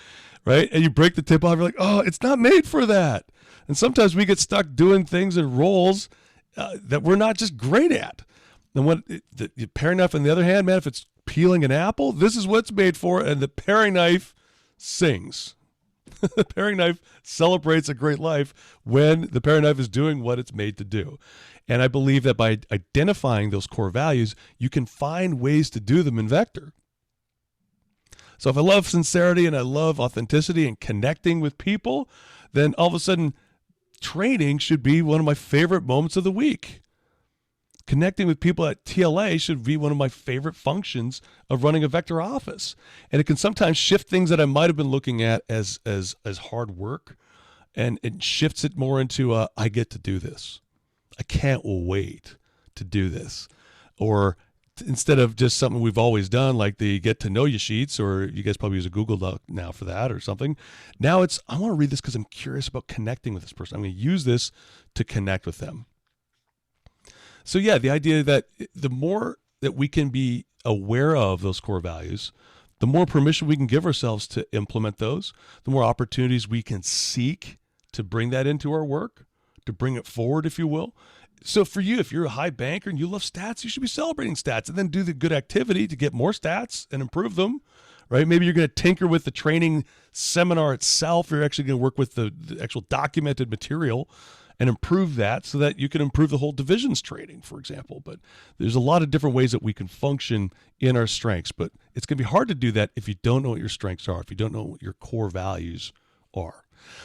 right? And you break the tip off, you're like, oh, it's not made for that. And sometimes we get stuck doing things in roles that we're not just great at. And when the paring knife, on the other hand, man, if it's peeling an apple, this is what's made for, and the paring knife sings. The paring knife celebrates a great life when the paring knife is doing what it's made to do. And I believe that by identifying those core values, you can find ways to do them in Vector. So if I love sincerity and I love authenticity and connecting with people, then all of a sudden training should be one of my favorite moments of the week. Connecting with people at TLA should be one of my favorite functions of running a Vector office. And it can sometimes shift things that I might have been looking at as hard work, and it shifts it more into I get to do this. I can't wait to do this. Or instead of just something we've always done, like the get to know you sheets, or you guys probably use a Google Doc now for that or something. Now it's, I want to read this because I'm curious about connecting with this person. I'm going to use this to connect with them. So yeah, the idea that the more that we can be aware of those core values, the more permission we can give ourselves to implement those, the more opportunities we can seek to bring that into our work, to bring it forward, if you will. So for you, if you're a high banker and you love stats, you should be celebrating stats and then do the good activity to get more stats and improve them, right? Maybe you're going to tinker with the training seminar itself. You're actually going to work with the actual documented material and improve that so that you can improve the whole division's training, for example. But there's a lot of different ways that we can function in our strengths, but it's going to be hard to do that if you don't know what your strengths are, if you don't know what your core values are.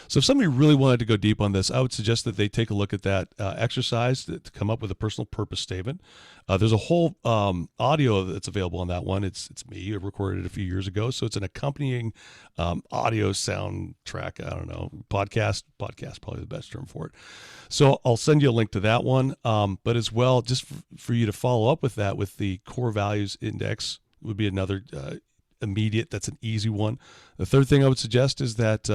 So if somebody really wanted to go deep on this, I would suggest that they take a look at that exercise to come up with a personal purpose statement. There's a whole audio that's available on that one. It's me. I recorded it a few years ago. So it's an accompanying audio soundtrack. I don't know, podcast, probably the best term for it. So I'll send you a link to that one. But as well, just for you to follow up with that, with the core values index would be another immediate. That's an easy one. The third thing I would suggest is that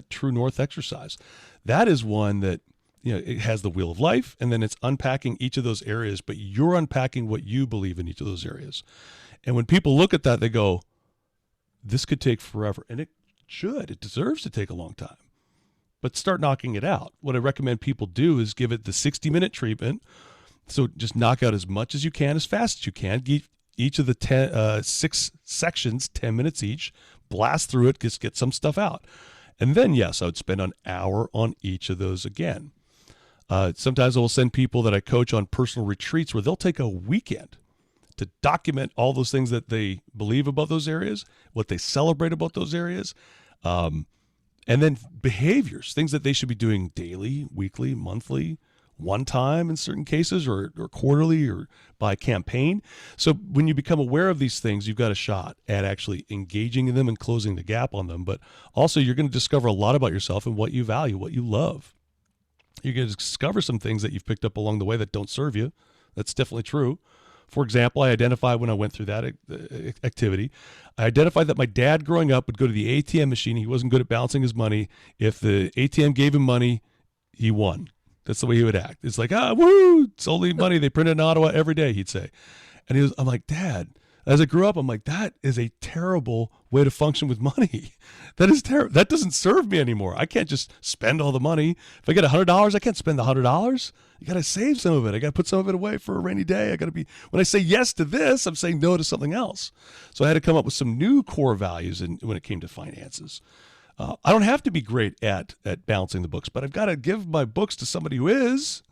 True North exercise. That is one that, it has the wheel of life, and then it's unpacking each of those areas, but you're unpacking what you believe in each of those areas. And when people look at that, they go, this could take forever. And it should. It deserves to take a long time. But start knocking it out. What I recommend people do is give it the 60-minute treatment. So just knock out as much as you can, as fast as you can. Each of the 6 sections, 10 minutes each. Blast through it, just get some stuff out. And then, yes, I would spend an hour on each of those again. Sometimes I will send people that I coach on personal retreats where they'll take a weekend to document all those things that they believe about those areas, what they celebrate about those areas, and then behaviors, things that they should be doing daily, weekly, monthly, one time in certain cases, or quarterly, or by campaign. So when you become aware of these things, you've got a shot at actually engaging in them and closing the gap on them. But also you're going to discover a lot about yourself and what you value, what you love. You're going to discover some things that you've picked up along the way that don't serve you. That's definitely true. For example, I identified when I went through that activity, I identified that my dad growing up would go to the ATM machine. He wasn't good at balancing his money. If the ATM gave him money, he won. That's the way he would act. It's like, woo, it's only money. They print it in Ottawa every day, he'd say. And I'm like, Dad, as I grew up, I'm like, that is a terrible way to function with money. That is terrible. That doesn't serve me anymore. I can't just spend all the money. If I get $100, I can't spend the $100. You got to save some of it. I got to put some of it away for a rainy day. When I say yes to this, I'm saying no to something else. So I had to come up with some new core values when it came to finances. I don't have to be great at balancing the books, but I've got to give my books to somebody who is.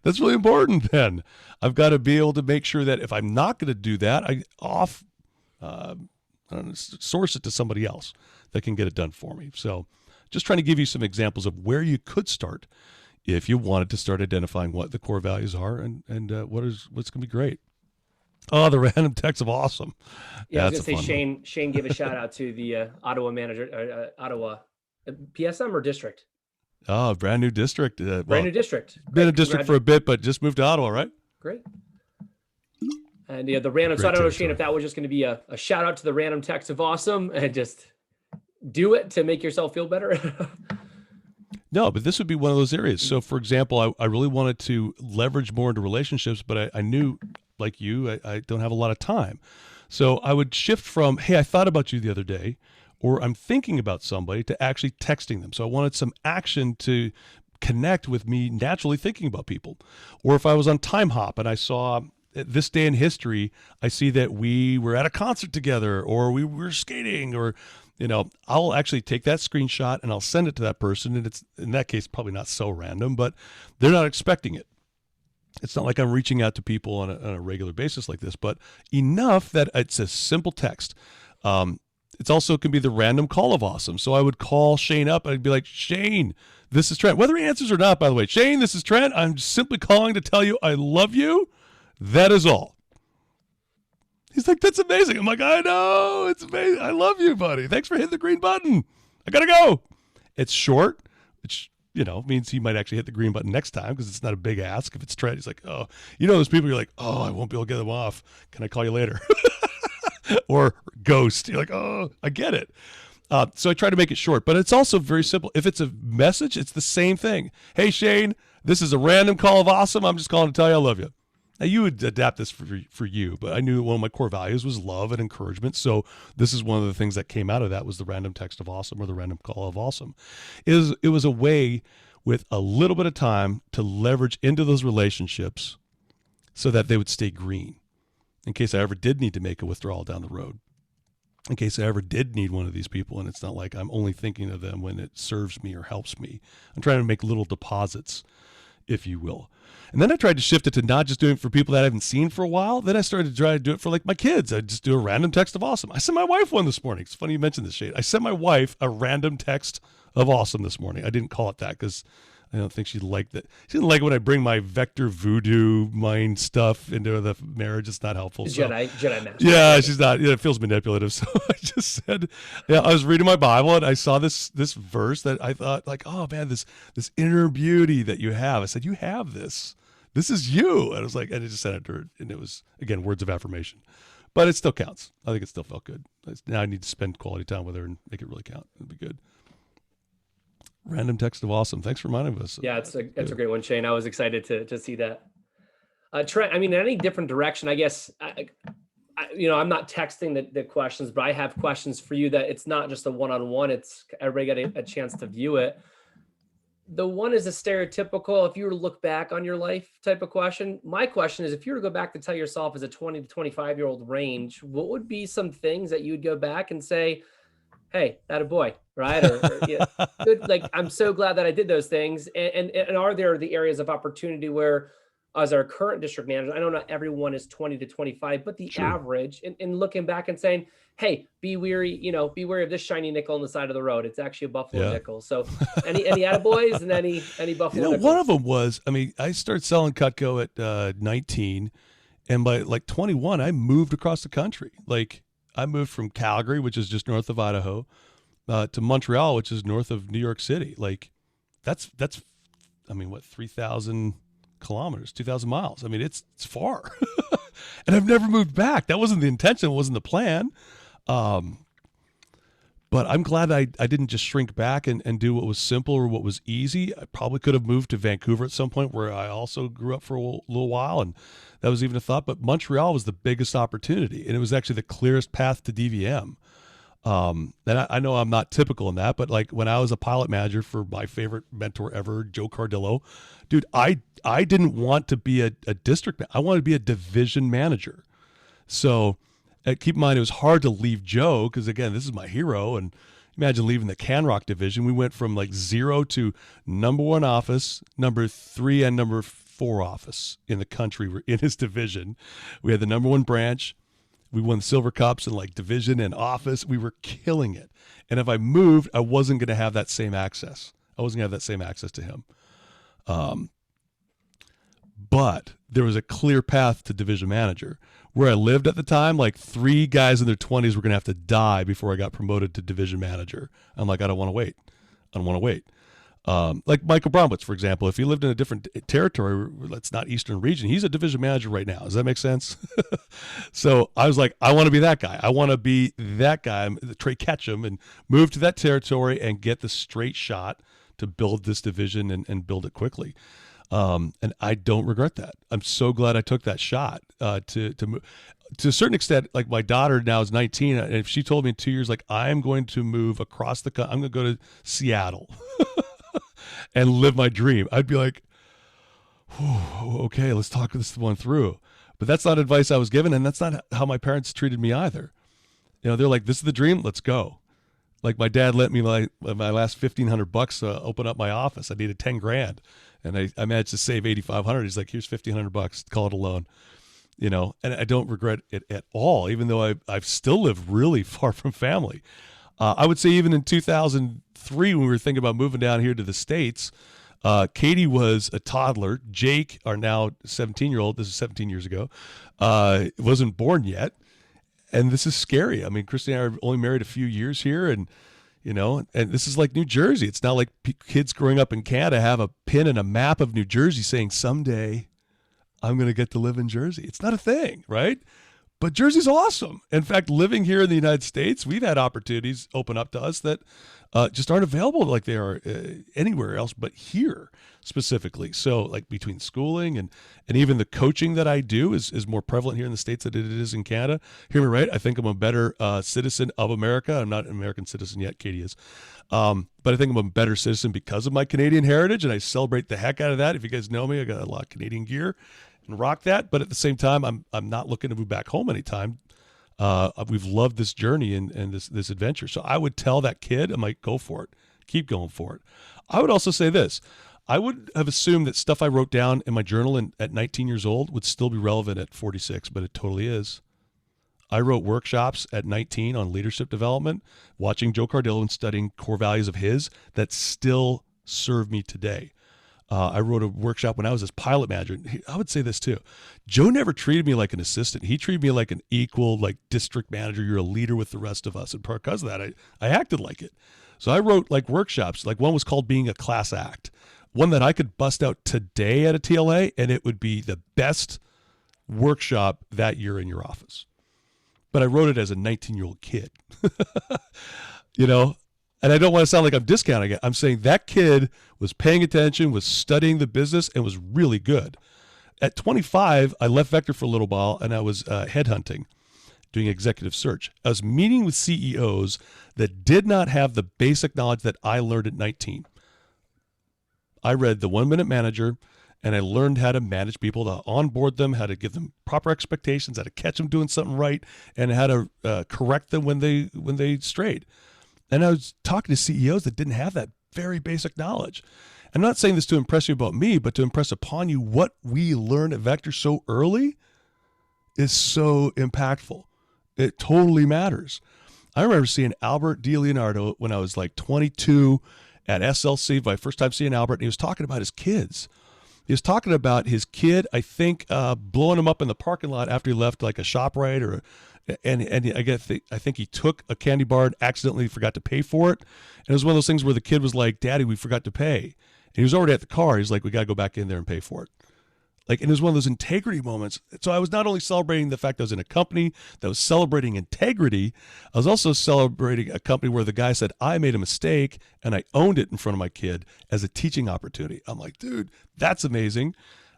That's really important then. I've got to be able to make sure that if I'm not going to do that, I source it to somebody else that can get it done for me. So just trying to give you some examples of where you could start if you wanted to start identifying what the core values are and what's going to be great. Oh, the random text of awesome. Yeah, I was going to say Shane gave a shout out to the Ottawa manager, Ottawa PSM or district. Oh, brand new district. Brand new district. Been a district for a bit, but just moved to Ottawa, right? Great. And the random. So I don't know, Shane, if that was just going to be a shout out to the random text of awesome and just do it to make yourself feel better. No, but this would be one of those areas. So, for example, I really wanted to leverage more into relationships, but I knew, like you, I don't have a lot of time. So I would shift from, hey, I thought about you the other day, or I'm thinking about somebody, to actually texting them. So I wanted some action to connect with me naturally thinking about people. Or if I was on Time Hop and I saw this day in history, I see that we were at a concert together, or we were skating, or I'll actually take that screenshot and I'll send it to that person. And it's, in that case, probably not so random, but they're not expecting it. It's not like I'm reaching out to people on a regular basis like this, but enough that it's a simple text. It's also can be the random call of awesome. So I would call Shane up and I'd be like, Shane, this is Trent. Whether he answers or not, by the way, Shane, this is Trent. I'm simply calling to tell you I love you. That is all. He's like, that's amazing. I'm like, I know. It's amazing. I love you, buddy. Thanks for hitting the green button. I got to go. It's short, which, means he might actually hit the green button next time because it's not a big ask. If it's Trent, he's like, oh, those people, you're like, oh, I won't be able to get them off. Can I call you later? Or ghost. You're like, oh, I get it. So I try to make it short, but it's also very simple. If it's a message, it's the same thing. Hey, Shane, this is a random call of awesome. I'm just calling to tell you I love you. Now, you would adapt this for you, but I knew one of my core values was love and encouragement. So this is one of the things that came out of that was the random text of awesome or the random call of awesome. It was a way with a little bit of time to leverage into those relationships so that they would stay green in case I ever did need to make a withdrawal down the road, in case I ever did need one of these people. And it's not like I'm only thinking of them when it serves me or helps me. I'm trying to make little deposits, if you will. And then I tried to shift it to not just doing it for people that I haven't seen for a while. Then I started to try to do it for like my kids. I just do a random text of awesome. I sent my wife one this morning. It's funny you mentioned this, Shane. I sent my wife a random text of awesome this morning. I didn't call it that because I don't think she liked that. She didn't like it when I bring my vector voodoo mind stuff into the marriage. It's not helpful. Jedi master. Yeah, she's not. It feels manipulative. So I just said, I was reading my Bible and I saw this verse that I thought like, oh man, this inner beauty that you have. I said, you have this. This is you. And I was like, and I just sent it to her, and it was again words of affirmation. But it still counts. I think it still felt good. Now I need to spend quality time with her and make it really count. It'd be good. Random text of awesome. Thanks for reminding us. Yeah, it's a great one, Shane. I was excited to see that. Trent, I mean, in any different direction, I guess, I'm not texting the questions, but I have questions for you that it's not just a one-on-one. It's everybody got a chance to view it. The one is a stereotypical, if you were to look back on your life type of question. My question is, if you were to go back to tell yourself as a 20 to 25-year-old range, what would be some things that you would go back and say, hey, that a boy, right? Or good. Like, I'm so glad that I did those things. And are there the areas of opportunity where, as our current district manager, I know not everyone is 20 to 25, but the average, and looking back and saying, hey, be wary of this shiny nickel on the side of the road. It's actually a Buffalo nickel. So any attaboys and any Buffalo nickels? One of them was, I started selling Cutco at 19, and by like 21, I moved across the country. Like, I moved from Calgary, which is just north of Idaho, to Montreal, which is north of New York City. Like, that's 3,000 kilometers, 2,000 miles. I mean, it's far. And I've never moved back. That wasn't the intention. It wasn't the plan. But I'm glad I didn't just shrink back and do what was simple or what was easy. I probably could have moved to Vancouver at some point, where I also grew up for a little while, and that was even a thought. But Montreal was the biggest opportunity, and it was actually the clearest path to DVM. And I know I'm not typical in that, but like when I was a pilot manager for my favorite mentor ever, Joe Cardillo, dude, I didn't want to be a district. I wanted to be a division manager. So keep in mind, it was hard to leave Joe because, again, this is my hero. And imagine leaving the Canrock division. We went from like 0 to number 1 office, number 3 and number 4 office in the country in his division. We had the number 1 branch. We won Silver Cups in like division and office. We were killing it. And if I moved, I wasn't going to have that same access. I wasn't going to have that same access to him. But there was a clear path to division manager. Where I lived at the time, like 3 guys in their 20s were going to have to die before I got promoted to division manager. I'm like, I don't want to wait. Like Michael Bromwitz, for example, if he lived in a different territory that's not Eastern region, he's a division manager right now. Does that make sense? So I was like, I want to be that guy. I want to be that guy, Trey Ketchum, and move to that territory and get the straight shot to build this division and build it quickly. And I don't regret that. I'm so glad I took that shot to a certain extent. Like, my daughter now is 19, and if she told me in 2 years, like, I'm going to move across the country, I'm going to go to Seattle and live my dream, I'd be like, okay, let's talk this one through. But that's not advice I was given, and that's not how my parents treated me either. They're like, this is the dream, let's go. Like my dad lent me my last $1,500 to open up my office. I needed 10 grand, and I managed to save 8,500. He's like, here's $1,500, call it a loan. And I don't regret it at all, even though I've still lived really far from family. I would say even in 2003, when we were thinking about moving down here to the States, Katie was a toddler. Jake, our now 17-year-old, this is 17 years ago, wasn't born yet. And this is scary. I mean, Christy and I are only married a few years here, and this is like New Jersey. It's not like kids growing up in Canada have a pin and a map of New Jersey saying someday I'm going to get to live in Jersey. It's not a thing, right? But Jersey's awesome. In fact, living here in the United States, we've had opportunities open up to us that just aren't available like they are anywhere else but here specifically. So like between schooling and even the coaching that I do is more prevalent here in the States than it is in Canada. Hear me right. I think I'm a better citizen of America. I'm not an American citizen yet. Katie is. But I think I'm a better citizen because of my Canadian heritage, and I celebrate the heck out of that. If you guys know me, I got a lot of Canadian gear and rock that. But at the same time, I'm not looking to move back home anytime. We've loved this journey and this adventure. So I would tell that kid, I'm like, go for it. Keep going for it. I would also say this. I would have assumed that stuff I wrote down in my journal at 19 years old would still be relevant at 46, but it totally is. I wrote workshops at 19 on leadership development, watching Joe Cardillo and studying core values of his that still serve me today. I wrote a workshop when I was his pilot manager. I would say this too. Joe never treated me like an assistant. He treated me like an equal, like district manager. You're a leader with the rest of us. And because of that, I acted like it. So I wrote like workshops. Like one was called Being a Class Act. One that I could bust out today at a TLA, and it would be the best workshop that year in your office. But I wrote it as a 19-year-old kid. And I don't want to sound like I'm discounting it. I'm saying that kid was paying attention, was studying the business, and was really good. At 25, I left Vector for a little while, and I was headhunting, doing executive search. I was meeting with CEOs that did not have the basic knowledge that I learned at 19. I read The 1 Minute Manager, and I learned how to manage people, to onboard them, how to give them proper expectations, how to catch them doing something right, and how to correct them when they strayed. And I was talking to CEOs that didn't have that very basic knowledge. I'm not saying this to impress you about me, but to impress upon you what we learn at Vector so early is so impactful. It totally matters. I remember seeing Albert DiLeonardo when I was like 22 at SLC, my first time seeing Albert, and he was talking about his kids. He was talking about his kid, I think, blowing him up in the parking lot after he left like a ShopRite and I think he took a candy bar and accidentally forgot to pay for it. And it was one of those things where the kid was like, "Daddy, we forgot to pay." And he was already at the car. He's like, "We got to go back in there and pay for it." And it was one of those integrity moments. So I was not only celebrating the fact I was in a company that was celebrating integrity, I was also celebrating a company where the guy said, I made a mistake and I owned it in front of my kid as a teaching opportunity. I'm like, dude, that's amazing.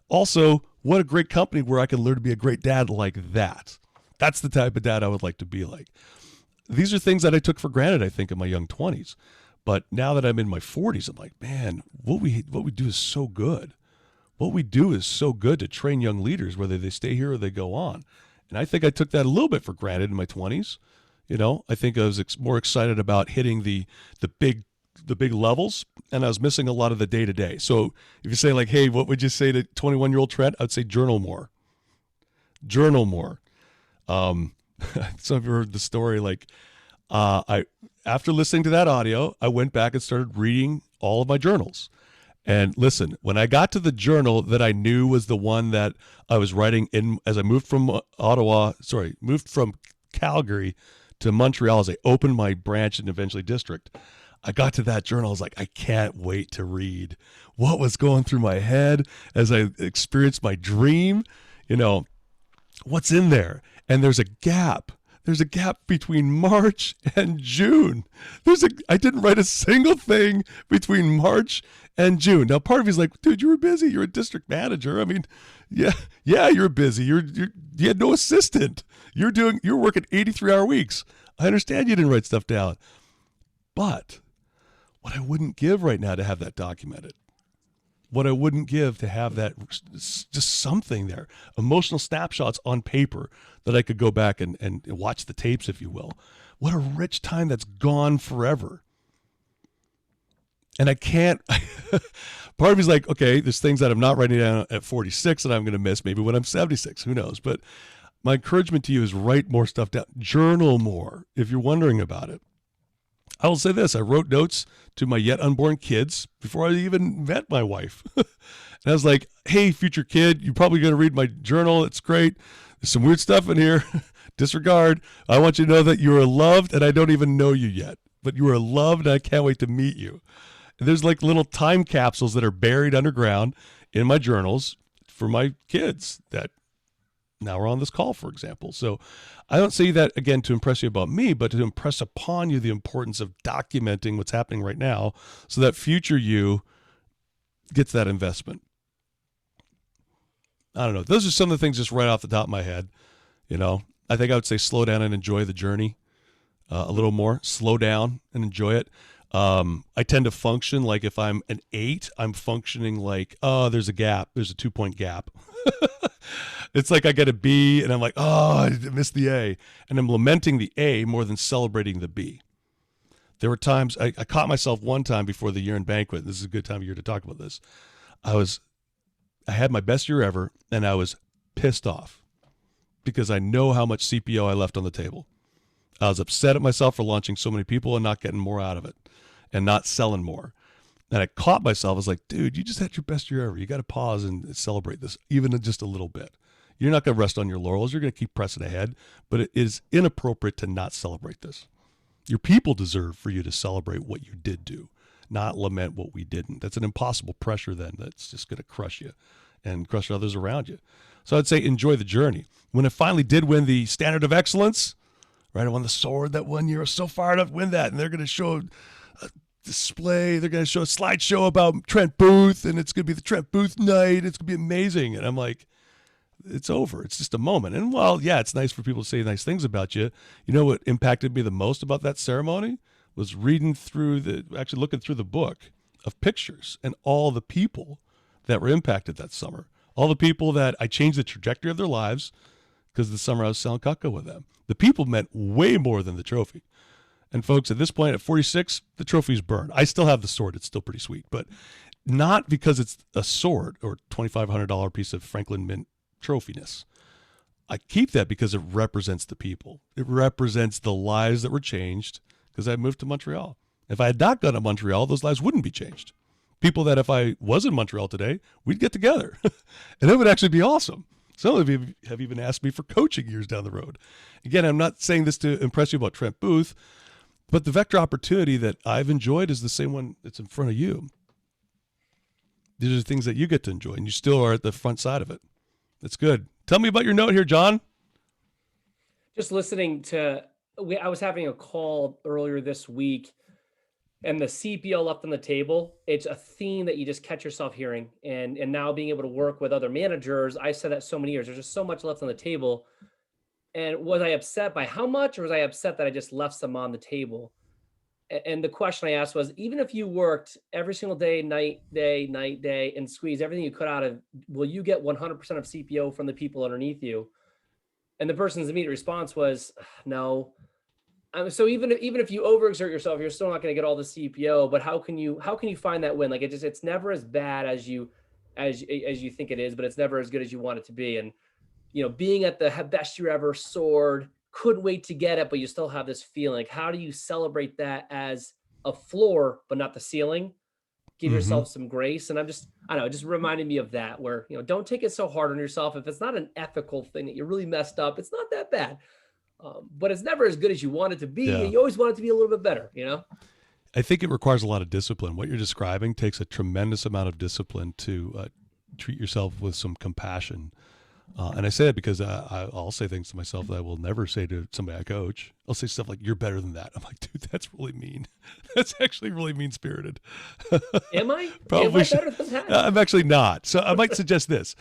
Also, what a great company where I can learn to be a great dad like that. That's the type of dad I would like to be like. These are things that I took for granted, I think, in my young 20s. But now that I'm in my 40s, I'm like, man, what we do is so good. What we do is so good to train young leaders, whether they stay here or they go on. And I think I took that a little bit for granted in my 20s. I think I was more excited about hitting the big levels, and I was missing a lot of the day-to-day. So if you say like, hey, what would you say to 21-year-old Trent? I'd say journal more. Journal more. Some of you heard the story. Like, after listening to that audio, I went back and started reading all of my journals. And listen, when I got to the journal that I knew was the one that I was writing in as I moved from Calgary to Montreal, as I opened my branch and eventually district, I got to that journal. I was like, I can't wait to read what was going through my head as I experienced my dream. What's in there? And there's a gap. There's a gap between March and June. I didn't write a single thing between March and June. Now, part of me's like, dude, you were busy. You're a district manager. I mean, yeah, you're busy. You had no assistant. You're working 83-hour weeks. I understand you didn't write stuff down. But what I wouldn't give right now to have that documented, what I wouldn't give to have that just something there, emotional snapshots on paper that I could go back and watch the tapes, if you will. What a rich time that's gone forever. And I can't, part of me's like, okay, there's things that I'm not writing down at 46 that I'm going to miss maybe when I'm 76, who knows? But my encouragement to you is write more stuff down, journal more if you're wondering about it. I will say this, I wrote notes to my yet unborn kids before I even met my wife. And I was like, hey, future kid, you're probably going to read my journal. It's great. There's some weird stuff in here. Disregard. I want you to know that you are loved and I don't even know you yet, but you are loved and I can't wait to meet you. And there's like little time capsules that are buried underground in my journals for my kids that now are on this call, for example. So I don't say that, again, to impress you about me, but to impress upon you the importance of documenting what's happening right now so that future you gets that investment. I don't know. Those are some of the things just right off the top of my head. You know, I think I would say slow down and enjoy the journey a little more. Slow down and enjoy it. I tend to function like if I'm an 8, I'm functioning like, oh, there's a gap. There's a 2-point gap. It's like I get a B and I'm like, oh, I missed the A. And I'm lamenting the A more than celebrating the B. There were times, I caught myself one time before the year-end banquet. This is a good time of year to talk about this. I had my best year ever and I was pissed off because I know how much CPO I left on the table. I was upset at myself for launching so many people and not getting more out of it and not selling more. And I caught myself. I was like, dude, you just had your best year ever. You got to pause and celebrate this, even just a little bit. You're not going to rest on your laurels. You're going to keep pressing ahead, but it is inappropriate to not celebrate this. Your people deserve for you to celebrate what you did do, not lament what we didn't. That's an impossible pressure then that's just going to crush you and crush others around you. So I'd say enjoy the journey. When I finally did win the Standard of Excellence, right, I won the sword that one year. I was so fired up to win that, and they're going to show a display. They're going to show a slideshow about Trent Booth, and it's going to be the Trent Booth night. It's going to be amazing. And I'm like, it's over. It's just a moment. And while, yeah, it's nice for people to say nice things about you, you know what impacted me the most about that ceremony was looking through the book of pictures and all the people that were impacted that summer. All the people that I changed the trajectory of their lives because the summer I was selling Cutco with them. The people meant way more than the trophy. And folks, at this point, at 46, the trophy's burned. I still have the sword. It's still pretty sweet, but not because it's a sword or $2,500 piece of Franklin Mint trophiness. I keep that because it represents the people. It represents the lives that were changed because I moved to Montreal. If I had not gone to Montreal, those lives wouldn't be changed. People that if I was in Montreal today, we'd get together. And it would actually be awesome. Some of you have even asked me for coaching years down the road. Again, I'm not saying this to impress you about Trent Booth, but the vector opportunity that I've enjoyed is the same one that's in front of you. These are the things that you get to enjoy, and you still are at the front side of it. That's good. Tell me about your note here, John. Just listening to, I was having a call earlier this week, and the CPO left on the table. It's a theme that you just catch yourself hearing. And now being able to work with other managers, I said that so many years, there's just so much left on the table. And was I upset by how much, or was I upset that I just left some on the table? And the question I asked was, even if you worked every single day, night, day, and squeeze everything you could out of, will you get 100% of CPO from the people underneath you? And the person's immediate response was, no. So even if you overexert yourself, you're still not going to get all the CPO. But how can you find that win? Like it's never as bad as you think it is, but it's never as good as you want it to be. And being at the best year ever sword, couldn't wait to get it, but you still have this feeling. Like, how do you celebrate that as a floor, but not the ceiling? Give yourself some grace. And I don't know, it just reminded me of that, where, don't take it so hard on yourself. If it's not an ethical thing that you really messed up, it's not that bad. But it's never as good as you want it to be. Yeah. You always want it to be a little bit better, I think it requires a lot of discipline. What you're describing takes a tremendous amount of discipline to treat yourself with some compassion. And I say that because I'll say things to myself that I will never say to somebody I coach. I'll say stuff like, you're better than that. I'm like, dude, that's really mean. That's actually really mean-spirited. Am I? Probably Am I better than that? I'm actually not. So I might suggest this.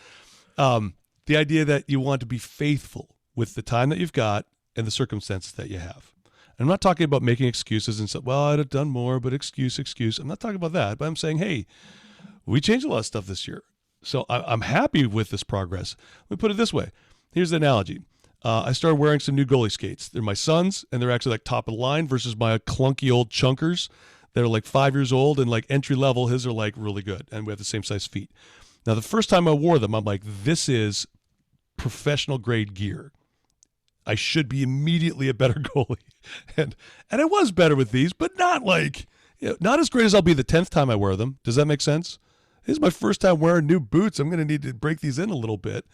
The idea that you want to be faithful with the time that you've got and the circumstances that you have. And I'm not talking about making excuses and say, well, I'd have done more, but excuse. I'm not talking about that. But I'm saying, hey, we changed a lot of stuff this year. So I'm happy with this progress. Let me put it this way. Here's the analogy. I started wearing some new goalie skates. They're my son's, and they're actually like top of the line versus my clunky old chunkers that are like 5 years old and like entry level. His are like really good, and we have the same size feet. Now, the first time I wore them, I'm like, this is professional grade gear. I should be immediately a better goalie. And I was better with these, but not like, not as great as I'll be the 10th time I wear them. Does that make sense? This is my first time wearing new boots. I'm going to need to break these in a little bit.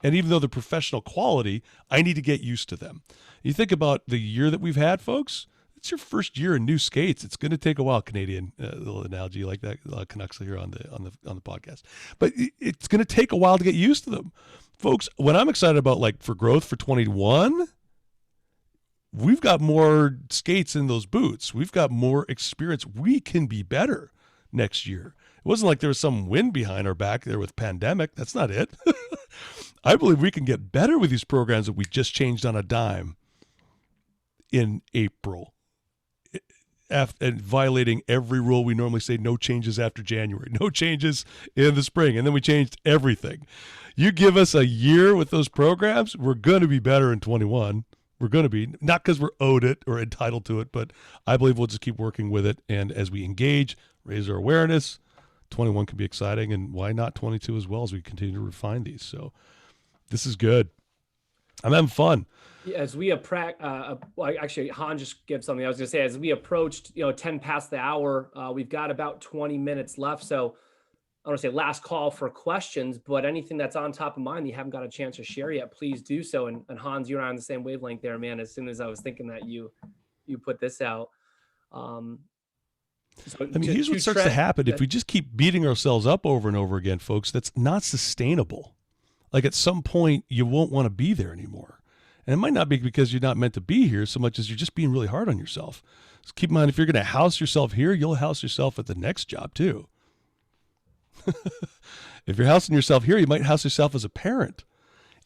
And even though they're professional quality, I need to get used to them. You think about the year that we've had, folks. It's your first year in new skates. It's going to take a while. Canadian little analogy like that. Canucks here on the podcast, but it's going to take a while to get used to them, folks. What I'm excited about, like for growth for 21, we've got more skates in those boots. We've got more experience. We can be better next year. It wasn't like there was some wind behind our back there with pandemic. That's not it. I believe we can get better with these programs that we just changed on a dime in April, and violating every rule. We normally say no changes after January, no changes in the spring, and then we changed everything. You give us a year with those programs, we're going to be better in 21. We're going to be, not because we're owed it or entitled to it, but I believe we'll just keep working with it. And as we engage, raise our awareness, 21 can be exciting, and why not 22 as well as we continue to refine these. So this is good. I'm having fun. As we actually, Han just gave something. I was going to say, as we approached, 10 past the hour, we've got about 20 minutes left. So I want to say last call for questions, but anything that's on top of mind you haven't got a chance to share yet, please do so. And Hans, you and I are on the same wavelength there, man. As soon as I was thinking that you put this out. Here's what starts to happen. If we just keep beating ourselves up over and over again, folks, that's not sustainable. Like at some point, you won't want to be there anymore. And it might not be because you're not meant to be here so much as you're just being really hard on yourself. So keep in mind, if you're going to house yourself here, you'll house yourself at the next job too. If you're housing yourself here, you might house yourself as a parent.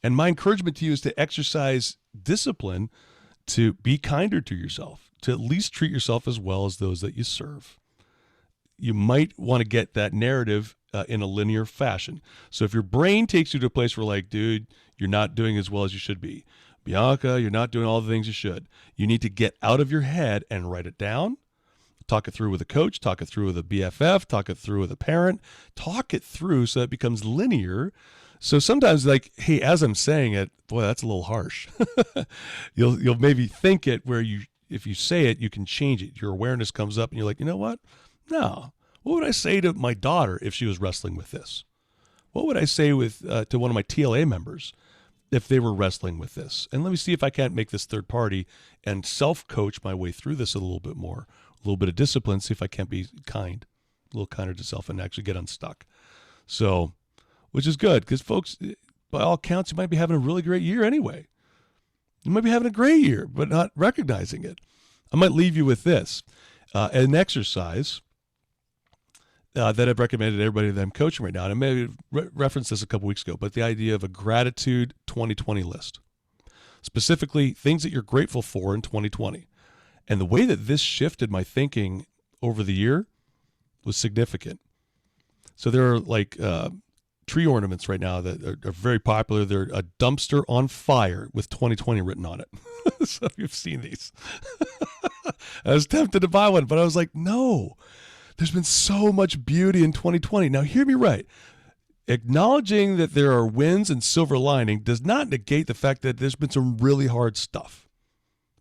And my encouragement to you is to exercise discipline, to be kinder to yourself, to at least treat yourself as well as those that you serve. You might want to get that narrative in a linear fashion. So if your brain takes you to a place where like, dude, you're not doing as well as you should be. Bianca, you're not doing all the things you should. You need to get out of your head and write it down. Talk it through with a coach, talk it through with a BFF, talk it through with a parent, talk it through so it becomes linear. So sometimes like, hey, as I'm saying it, boy, that's a little harsh. You'll maybe think it where if you say it, you can change it. Your awareness comes up and you're like, you know what? No. What would I say to my daughter if she was wrestling with this? What would I say to one of my TLA members if they were wrestling with this? And let me see if I can't make this third party and self-coach my way through this a little bit more. A little bit of discipline, see if I can't be kind, a little kinder to self and actually get unstuck. So, which is good because folks, by all counts, you might be having a really great year anyway. You might be having a great year, but not recognizing it. I might leave you with this, an exercise that I've recommended to everybody that I'm coaching right now. And I may have referenced this a couple weeks ago, but the idea of a gratitude 2020 list, specifically things that you're grateful for in 2020. And the way that this shifted my thinking over the year was significant. So there are like tree ornaments right now that are very popular. They're a dumpster on fire with 2020 written on it. So you've seen these. I was tempted to buy one, but I was like, no, there's been so much beauty in 2020. Now hear me right. Acknowledging that there are wins and silver lining does not negate the fact that there's been some really hard stuff.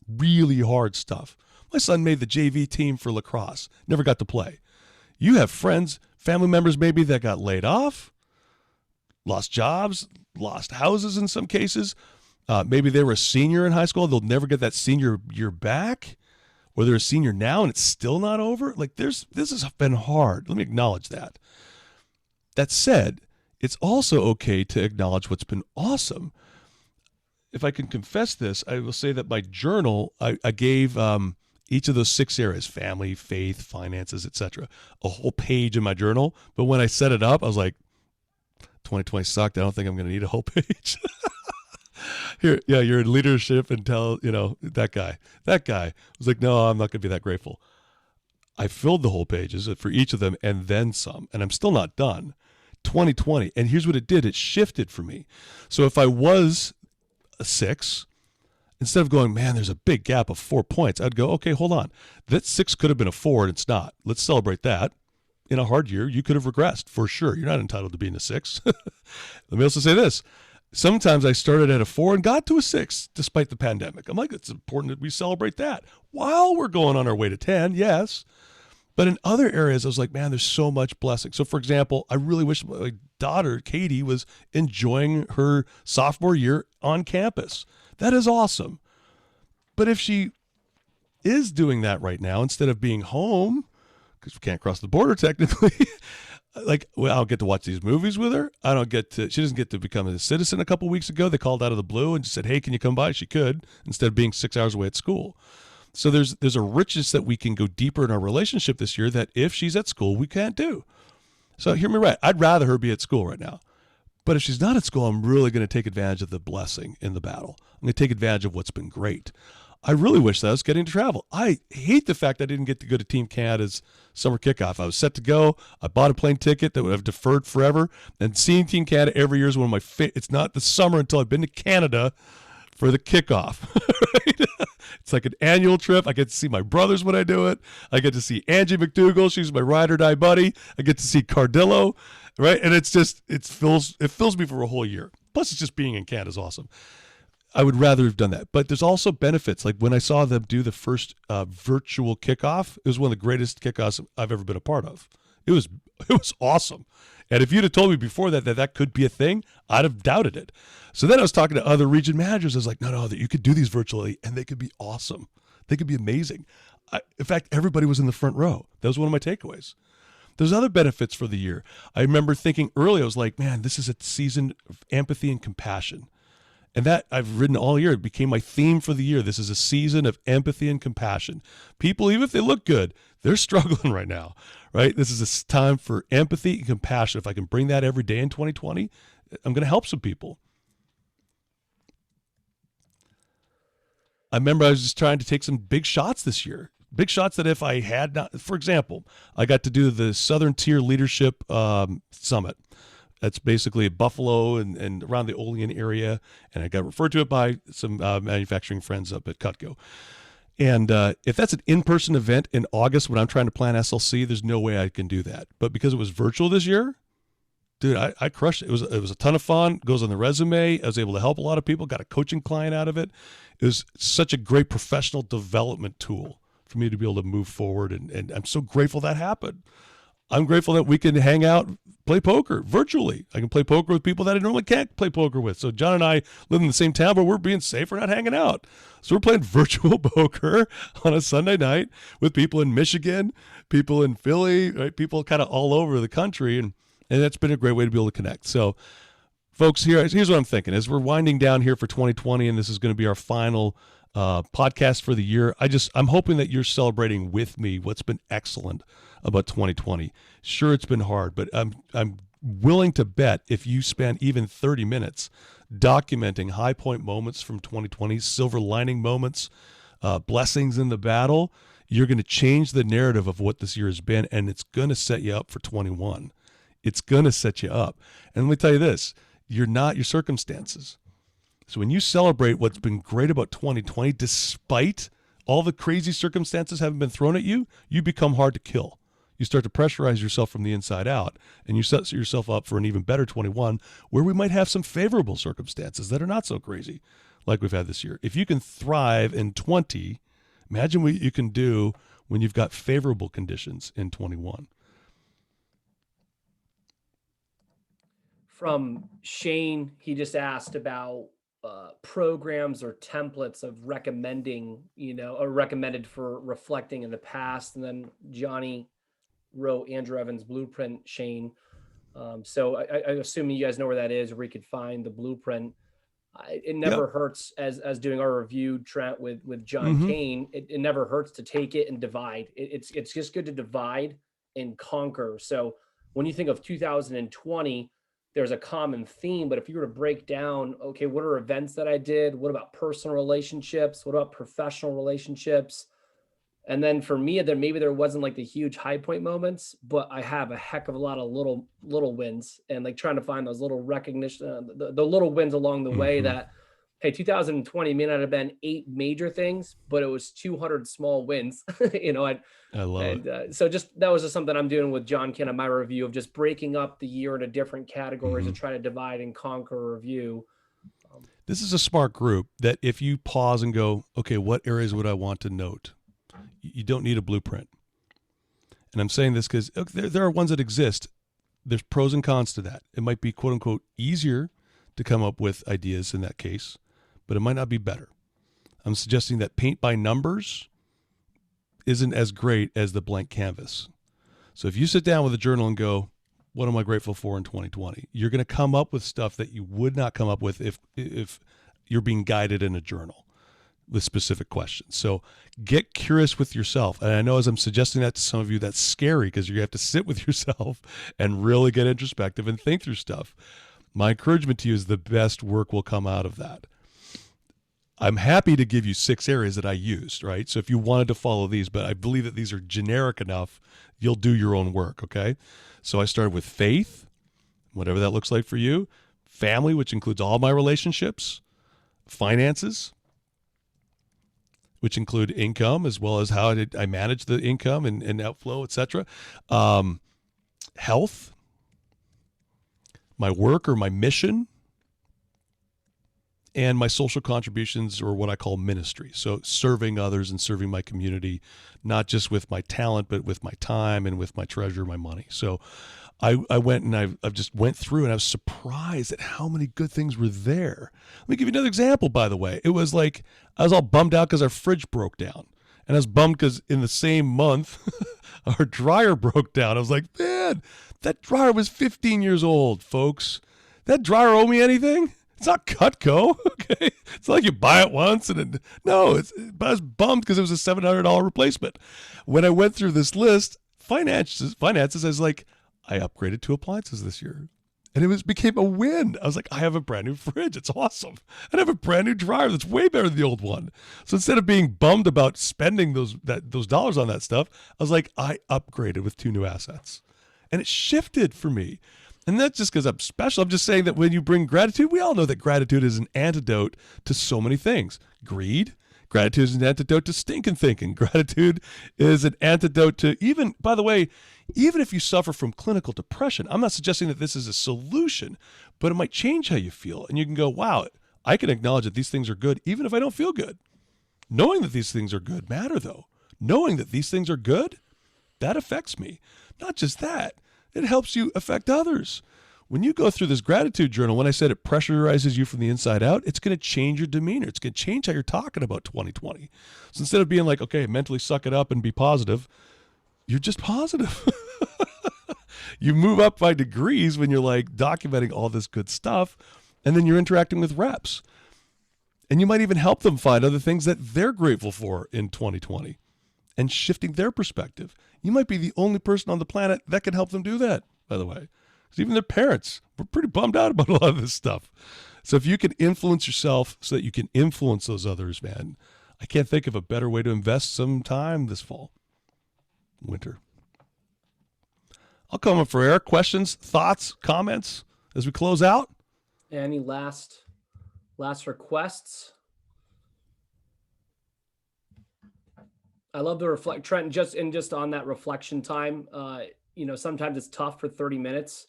Really hard stuff. My son made the JV team for lacrosse. Never got to play. You have friends, family members maybe that got laid off, lost jobs, lost houses in some cases. Maybe they were a senior in high school. They'll never get that senior year back. Or they're a senior now and it's still not over. Like this has been hard. Let me acknowledge that. That said, it's also okay to acknowledge what's been awesome. If I can confess this, I will say that my journal, I gave each of those 6 areas, family, faith, finances, etc., a whole page in my journal. But when I set it up, I was like, 2020 sucked. I don't think I'm going to need a whole page. Here, yeah, you're in leadership and tell, that guy was like, no, I'm not going to be that grateful. I filled the whole pages for each of them and then some, and I'm still not done. 2020. And here's what it did. It shifted for me. So if I was a 6, Instead of going, man, there's a big gap of 4 points, I'd go, okay, hold on. That 6 could have been a 4 and it's not. Let's celebrate that. In a hard year, you could have regressed for sure. You're not entitled to being a 6. Let me also say this. Sometimes I started at a 4 and got to a 6 despite the pandemic. I'm like, it's important that we celebrate that while we're going on our way to 10, yes. But in other areas, I was like, man, there's so much blessing. So, for example, I really wish my daughter, Katie, was enjoying her sophomore year on campus. That is awesome. But if she is doing that right now instead of being home, because we can't cross the border technically, like, well, I don't get to watch these movies with her. She doesn't get to become a citizen. A couple of weeks ago, they called out of the blue and said, hey, can you come by? She could, instead of being 6 hours away at school. So there's a richness that we can go deeper in our relationship this year that if she's at school, we can't do. So hear me right. I'd rather her be at school right now. But if she's not at school, I'm really going to take advantage of the blessing in the battle. I'm going to take advantage of what's been great. I really wish that I was getting to travel. I hate the fact I didn't get to go to Team Canada's summer kickoff. I was set to go. I bought a plane ticket that would have deferred forever. And seeing Team Canada every year is one of my favorite. It's not the summer until I've been to Canada for the kickoff. Right? It's like an annual trip. I get to see my brothers when I do it. I get to see Angie McDougall. She's my ride or die buddy. I get to see Cardillo, right? And it's just, it fills me for a whole year. Plus, it's just being in Canada is awesome. I would rather have done that. But there's also benefits. Like when I saw them do the first virtual kickoff, it was one of the greatest kickoffs I've ever been a part of. It was awesome. And if you'd have told me before that could be a thing, I'd have doubted it. So then I was talking to other region managers. I was like, no, that you could do these virtually and they could be awesome. They could be amazing. In fact, everybody was in the front row. That was one of my takeaways. There's other benefits for the year. I remember thinking early, I was like, man, this is a season of empathy and compassion. And that I've written all year. It became my theme for the year. This is a season of empathy and compassion. People, even if they look good, they're struggling right now, right? This is a time for empathy and compassion. If I can bring that every day in 2020, I'm going to help some people. I remember I was just trying to take some big shots this year. Big shots that if I had not, for example, I got to do the Southern Tier Leadership Summit. That's basically Buffalo and around the Olean area. And I got referred to it by some manufacturing friends up at Cutco. And if that's an in-person event in August when I'm trying to plan SLC, there's no way I can do that. But because it was virtual this year, dude, I crushed it. It was a ton of fun. Goes on the resume. I was able to help a lot of people. Got a coaching client out of it. It was such a great professional development tool for me to be able to move forward. And I'm so grateful that happened. I'm grateful that we can hang out, play poker virtually. I can play poker with people that I normally can't play poker with. So John and I live in the same town, but we're being safe. We're not hanging out. So we're playing virtual poker on a Sunday night with people in Michigan, people in Philly, right? People kind of all over the country. And that's been a great way to be able to connect. So folks, here's what I'm thinking. As we're winding down here for 2020, and this is going to be our final podcast for the year, I'm hoping that you're celebrating with me what's been excellent about 2020. Sure, it's been hard, but I'm willing to bet if you spend even 30 minutes documenting high point moments from 2020, silver lining moments, blessings in the battle, you're going to change the narrative of what this year has been, and it's going to set you up for 21. It's going to set you up. And let me tell you this, you're not your circumstances. So when you celebrate what's been great about 2020, despite all the crazy circumstances having been thrown at you, you become hard to kill. You start to pressurize yourself from the inside out, and you set yourself up for an even better 21, where we might have some favorable circumstances that are not so crazy like we've had this year. If you can thrive in 20, imagine what you can do when you've got favorable conditions in 21. From Shane, he just asked about programs or templates of recommending, or recommended for reflecting in the past. And then Johnny wrote Andrew Evans' blueprint, Shane. So I assume you guys know where that is, where you could find the blueprint. It never hurts as doing our review, Trent, with John Kane. It never hurts to take it and divide. It's just good to divide and conquer. So when you think of 2020, there's a common theme, but if you were to break down, okay, what are events that I did? What about personal relationships? What about professional relationships? And then for me, then maybe there wasn't like the huge high point moments, but I have a heck of a lot of little wins, and like trying to find those little recognition, the little wins along the way that hey, 2020 may not have been 8 major things, but it was 200 small wins. I love it. So just that was just something I'm doing with John Ken on my review of just breaking up the year into different categories Mm-hmm. to try to divide and conquer review. This is a smart group that if you pause and go, okay, what areas would I want to note? You don't need a blueprint. And I'm saying this because there are ones that exist. There's pros and cons to that. It might be, quote unquote, easier to come up with ideas in that case, but it might not be better. I'm suggesting that paint by numbers isn't as great as the blank canvas. So if you sit down with a journal and go, what am I grateful for in 2020? You're going to come up with stuff that you would not come up with if you're being guided in a journal with specific questions. So get curious with yourself. And I know as I'm suggesting that to some of you, that's scary because you have to sit with yourself and really get introspective and think through stuff. My encouragement to you is the best work will come out of that. I'm happy to give you 6 areas that I used, right? So if you wanted to follow these, but I believe that these are generic enough, you'll do your own work, okay? So I started with faith, whatever that looks like for you, family, which includes all my relationships, finances, which include income as well as how I manage the income and outflow, etc. Health, my work or my mission, and my social contributions, or what I call ministry. So serving others and serving my community, not just with my talent, but with my time and with my treasure, my money. So I went and I've just went through and I was surprised at how many good things were there. Let me give you another example, by the way. It was like I was all bummed out because our fridge broke down. And I was bummed because in the same month, our dryer broke down. I was like, man, that dryer was 15 years old, folks. That dryer owe me anything? It's not Cutco, okay? It's not like you buy it once and then, no. But I was bummed because it was a $700 replacement. When I went through this list, finances, I was like, I upgraded 2 appliances this year. And it became a win. I was like, I have a brand new fridge. It's awesome. And I have a brand new dryer that's way better than the old one. So instead of being bummed about spending those dollars on that stuff, I was like, I upgraded with 2 new assets. And it shifted for me. And that's just because I'm special. I'm just saying that when you bring gratitude, we all know that gratitude is an antidote to so many things. Greed. Gratitude is an antidote to stinking thinking. Gratitude is an antidote to even, by the way, even if you suffer from clinical depression, I'm not suggesting that this is a solution, but it might change how you feel. And you can go, wow, I can acknowledge that these things are good even if I don't feel good. Knowing that these things are good matter, though. Knowing that these things are good, that affects me. Not just that. It helps you affect others. When you go through this gratitude journal, when I said it pressurizes you from the inside out, it's going to change your demeanor. It's going to change how you're talking about 2020. So instead of being like, okay, mentally suck it up and be positive, you're just positive. You move up by degrees when you're like documenting all this good stuff, and then you're interacting with reps. And you might even help them find other things that they're grateful for in 2020 and shifting their perspective. You might be the only person on the planet that can help them do that, by the way. Because even their parents were pretty bummed out about a lot of this stuff. So if you can influence yourself so that you can influence those others, man, I can't think of a better way to invest some time this fall, winter. I'll come up for air. Questions, thoughts, comments as we close out? Any last requests? I love the reflect, Trent. Just on that reflection time. Sometimes it's tough for 30 minutes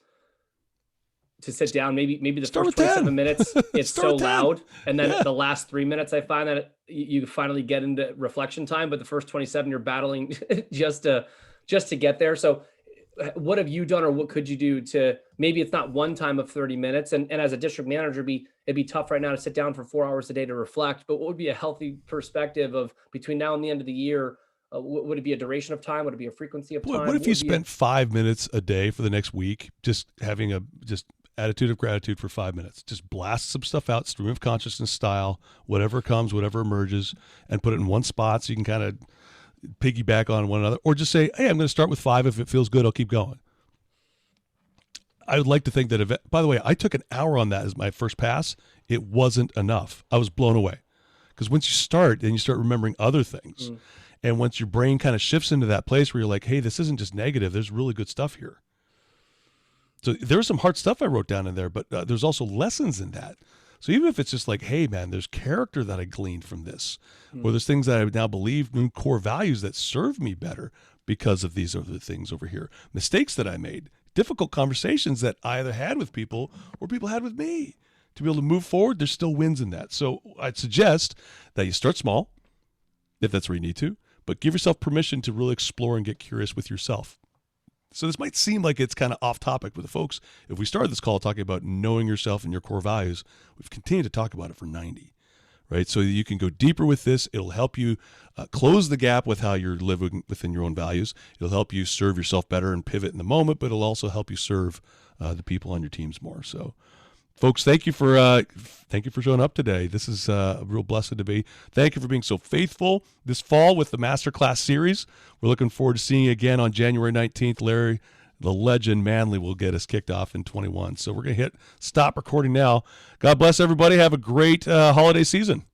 to sit down. Maybe the first 27 minutes it's so loud, and then the last 3 minutes I find that you finally get into reflection time. But the first 27 you're battling just to get there. So what have you done, or what could you do to, maybe it's not one time of 30 minutes, and as a district manager, it'd be tough right now to sit down for 4 hours a day to reflect, but what would be a healthy perspective of between now and the end of the year? Would it be a duration of time? Would it be a frequency of time? What if you spent 5 minutes a day for the next week, just having a attitude of gratitude for 5 minutes? Just blast some stuff out, stream of consciousness style, whatever comes, whatever emerges, and put it in one spot so you can kind of piggyback on one another, or just say, hey, I'm going to start with 5. If it feels good, I'll keep going. I would like to think that, by the way, I took an hour on that as my first pass. It wasn't enough. I was blown away. Because once you start, then you start remembering other things. And once your brain kind of shifts into that place where you're like, hey, this isn't just negative. There's really good stuff here. So there's some hard stuff I wrote down in there, but there's also lessons in that. So even if it's just like, hey, man, there's character that I gleaned from this, or there's things that I now believe, new core values that serve me better because of these other things over here, mistakes that I made, difficult conversations that I either had with people or people had with me. To be able to move forward, there's still wins in that. So I'd suggest that you start small, if that's where you need to, but give yourself permission to really explore and get curious with yourself. So this might seem like it's kind of off topic with the folks. If we started this call talking about knowing yourself and your core values, we've continued to talk about it for 90, right? So you can go deeper with this. It'll help you close the gap with how you're living within your own values. It'll help you serve yourself better and pivot in the moment, but it'll also help you serve the people on your teams more. So folks, thank you for showing up today. This is a real blessing to be. Thank you for being so faithful this fall with the Masterclass series. We're looking forward to seeing you again on January 19th. Larry, the legend Manley, will get us kicked off in 21. So we're going to hit stop recording now. God bless everybody. Have a great holiday season.